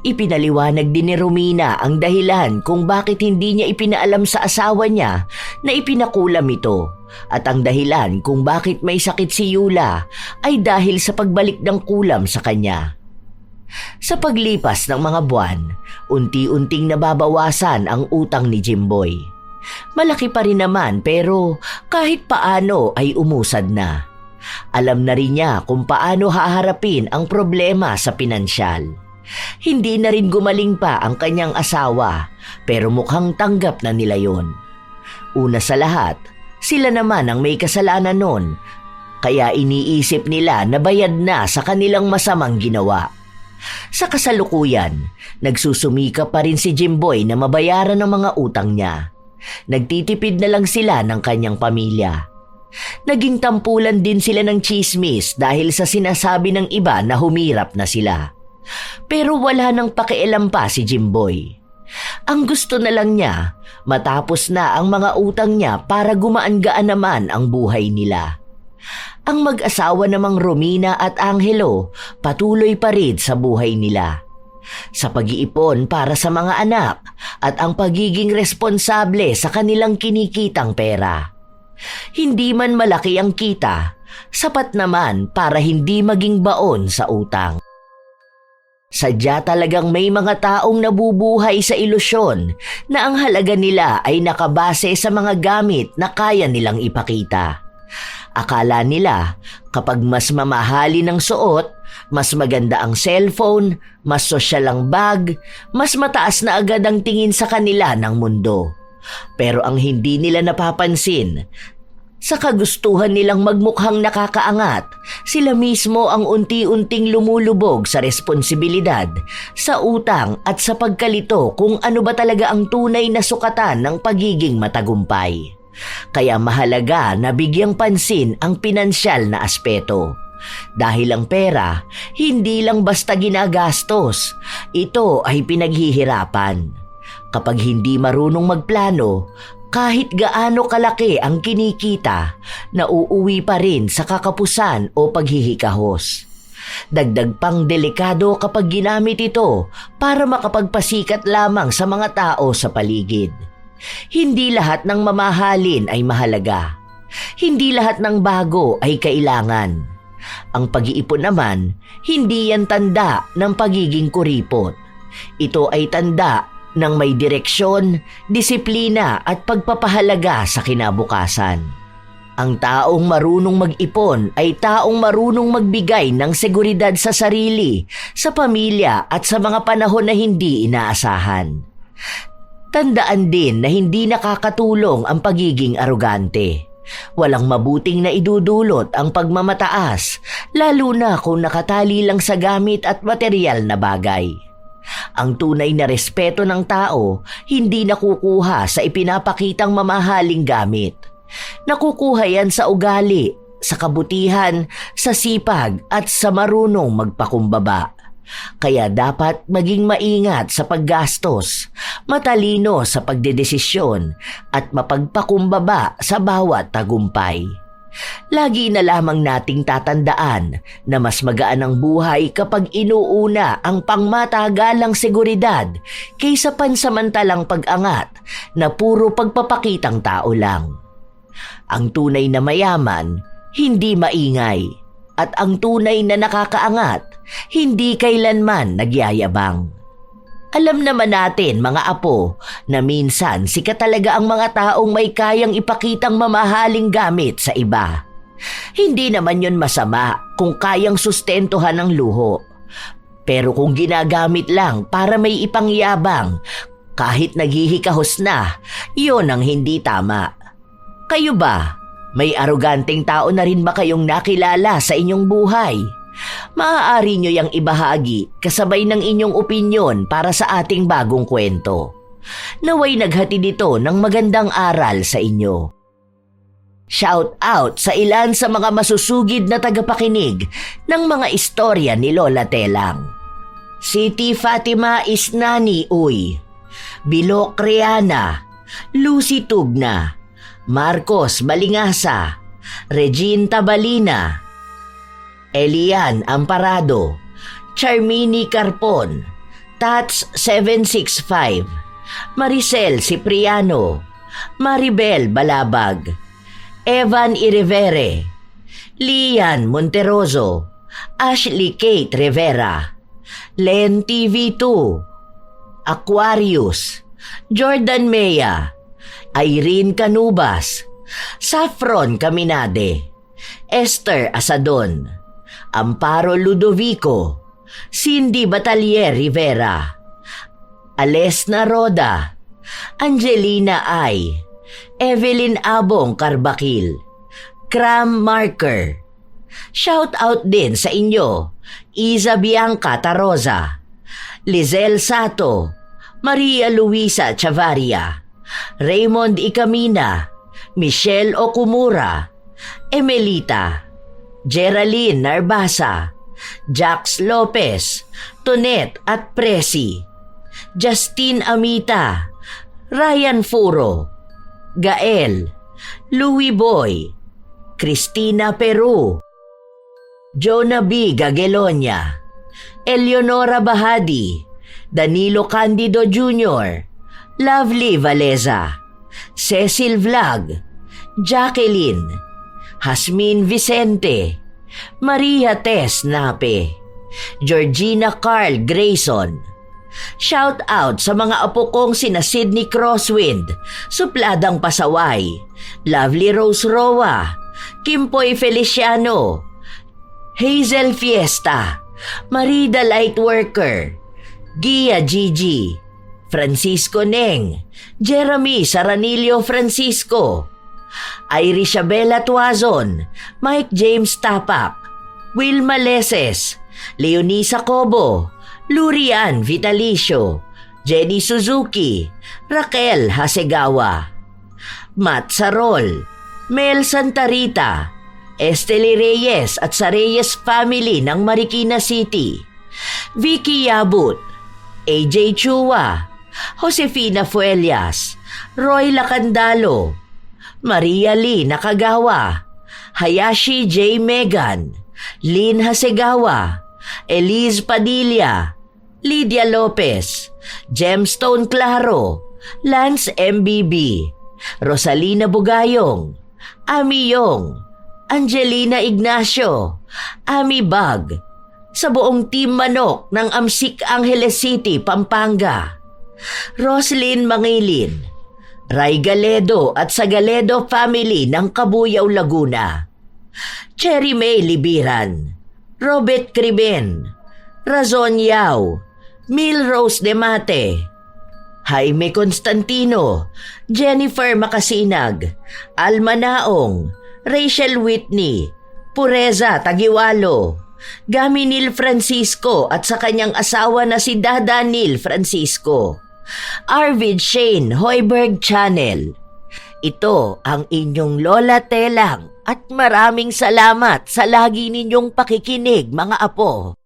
Ipinaliwanag din ni Romina ang dahilan kung bakit hindi niya ipinaalam sa asawa niya na ipinakulam ito, at ang dahilan kung bakit may sakit si Yula ay dahil sa pagbalik ng kulam sa kanya. Sa paglipas ng mga buwan, unti-unting nababawasan ang utang ni Jimboy. Malaki pa rin naman pero kahit paano ay umusad na. Alam na rin niya kung paano haharapin ang problema sa pinansyal. Hindi na rin gumaling pa ang kanyang asawa pero mukhang tanggap na nila yon. Una sa lahat, sila naman ang may kasalanan nun, kaya iniisip nila na bayad na sa kanilang masamang ginawa. Sa kasalukuyan, nagsusumika pa rin si Jimboy na mabayaran ang mga utang niya. Nagtitipid na lang sila ng kanyang pamilya. Naging tampulan din sila ng tsismis dahil sa sinasabi ng iba na humirap na sila. Pero wala nang pakialam pa si Jimboy. Ang gusto na lang niya, matapos na ang mga utang niya para gumaan-gaan naman ang buhay nila. Ang mag-asawa namang Romina at Angelo patuloy pa rin sa buhay nila. Sa pag-iipon para sa mga anak at ang pagiging responsable sa kanilang kinikitang pera. Hindi man malaki ang kita, sapat naman para hindi maging baon sa utang. Sadya talagang may mga taong nabubuhay sa ilusyon na ang halaga nila ay nakabase sa mga gamit na kaya nilang ipakita. Akala nila kapag mas mamahali ng suot, mas maganda ang cellphone, mas sosyal ang bag, mas mataas na agad ang tingin sa kanila ng mundo. Pero ang hindi nila napapansin, sa kagustuhan nilang magmukhang nakakaangat, sila mismo ang unti-unting lumulubog sa responsibilidad, sa utang at sa pagkalito kung ano ba talaga ang tunay na sukatan ng pagiging matagumpay. Kaya mahalaga na bigyang pansin ang pinansyal na aspeto. Dahil ang pera, hindi lang basta ginagastos, ito ay pinaghihirapan. Kapag hindi marunong magplano, kahit gaano kalaki ang kinikita, nauuwi pa rin sa kakapusan o paghihikahos. Dagdag pang delikado kapag ginamit ito para makapagpasikat lamang sa mga tao sa paligid. Hindi lahat ng mamahalin ay mahalaga. Hindi lahat ng bago ay kailangan. Ang pag-iipon naman, hindi yan tanda ng pagiging kuripot. Ito ay tanda Nang may direksyon, disiplina at pagpapahalaga sa kinabukasan. Ang taong marunong mag-ipon ay taong marunong magbigay ng seguridad sa sarili, sa pamilya at sa mga panahon na hindi inaasahan. Tandaan din na hindi nakakatulong ang pagiging arogante. Walang mabuting na idudulot ang pagmamataas, lalo na kung nakatali lang sa gamit at material na bagay. Ang tunay na respeto ng tao hindi nakukuha sa ipinapakitang mamahaling gamit. Nakukuha yan sa ugali, sa kabutihan, sa sipag at sa marunong magpakumbaba. Kaya dapat maging maingat sa paggastos, matalino sa pagdedesisyon at mapagpakumbaba sa bawat tagumpay. Lagi na lamang nating tatandaan na mas magaan ang buhay kapag inuuna ang pangmatagalang seguridad kaysa pansamantalang pag-angat na puro pagpapakitang tao lang. Ang tunay na mayaman, hindi maingay, at ang tunay na nakakaangat, hindi kailanman nagyayabang. Alam naman natin mga apo na minsan sikat talaga ang mga taong may kayang ipakitang mamahaling gamit sa iba. Hindi naman yon masama kung kayang sustentuhan ng luho. Pero kung ginagamit lang para may ipangyabang, kahit naghihikahos na, yon ang hindi tama. Kayo ba? May aroganteng tao na rin ba kayong nakilala sa inyong buhay? Maaari nyo yang ibahagi kasabay ng inyong opinyon para sa ating bagong kwento. Naway naghatid ito ng magandang aral sa inyo. Shout out sa ilan sa mga masusugid na tagapakinig ng mga istorya ni Lola Telang. Siti Fatima Isnani Uy, Bilok Riana, Lucy Tugna, Marcos Balingasa, Regine Tabalina, Elian Amparado, Charmini Carpon, Tats 765, Maricel Cipriano, Maribel Balabag, Evan Irevere, Lian Monteroso, Ashley Kate Rivera, Len TV2, Aquarius, Jordan Mea, Irene Canubas, Saffron Caminade, Esther Asadon, Amparo Ludovico, Cindy Batalier Rivera, Alesna Roda, Angelina Ay, Evelyn Abong Carbakil, Cram Marker. Shout out din sa inyo, Isa Bianca Taroza, Lizelle Sato, Maria Luisa Chavaria, Raymond Ikamina, Michelle Okumura, Emelita, Geraldine Narbasa, Jax Lopez, Tonet at Presi, Justine Amita, Ryan Furo, Gael, Louie Boy, Christina Peru, Jonah B. Gagelonia, Eleonora Bahadi, Danilo Candido Jr., Lovely Valeza, Cecil Vlog, Jacqueline, Hasmin Vicente, Maria Tess Nape, Georgina Carl Grayson. Shout out sa mga apo kong sina Sydney Crosswind, Supladang Pasaway, Lovely Rose Roa, Kimpoy Feliciano, Hazel Fiesta, Marida Lightworker, Gia Gigi, Francisco Neng, Jeremy Saranillo Francisco, Irisabela Tuazon, Mike James Tapak, Wilma Leses, Leonisa Cobo, Lurian Vitalicio, Jenny Suzuki, Raquel Hasegawa, Matt Sarol, Mel Santarita, Esteli Reyes at sa Reyes family ng Marikina City, Vicky Yabut, AJ Chua, Josefina Fuelias, Roy Lacandalo, Maria Lee Nakagawa, Hayashi J. Megan, Lynn Hasegawa, Elise Padilla, Lydia Lopez, Gemstone Claro, Lance MBB, Rosalina Bugayong, Ami Yong, Angelina Ignacio, Ami Bag, sa buong Team Manok ng Amsik Angeles City, Pampanga, Roslyn Mangilin, Ray Galedo at sa Galedo family ng Kabuyaw, Laguna. Cherry May Libiran, Robert Criben, Razon Yao, Milrose Demate, Jaime Constantino, Jennifer Makasinag, Alma Naong, Rachel Whitney, Pureza Tagiwalo, Gaminil Francisco at sa kanyang asawa na si Dadanil Francisco, Arvid Shane Hoiberg Channel. Ito ang inyong Lola Telang at maraming salamat sa lagi ninyong pakikinig, mga apo.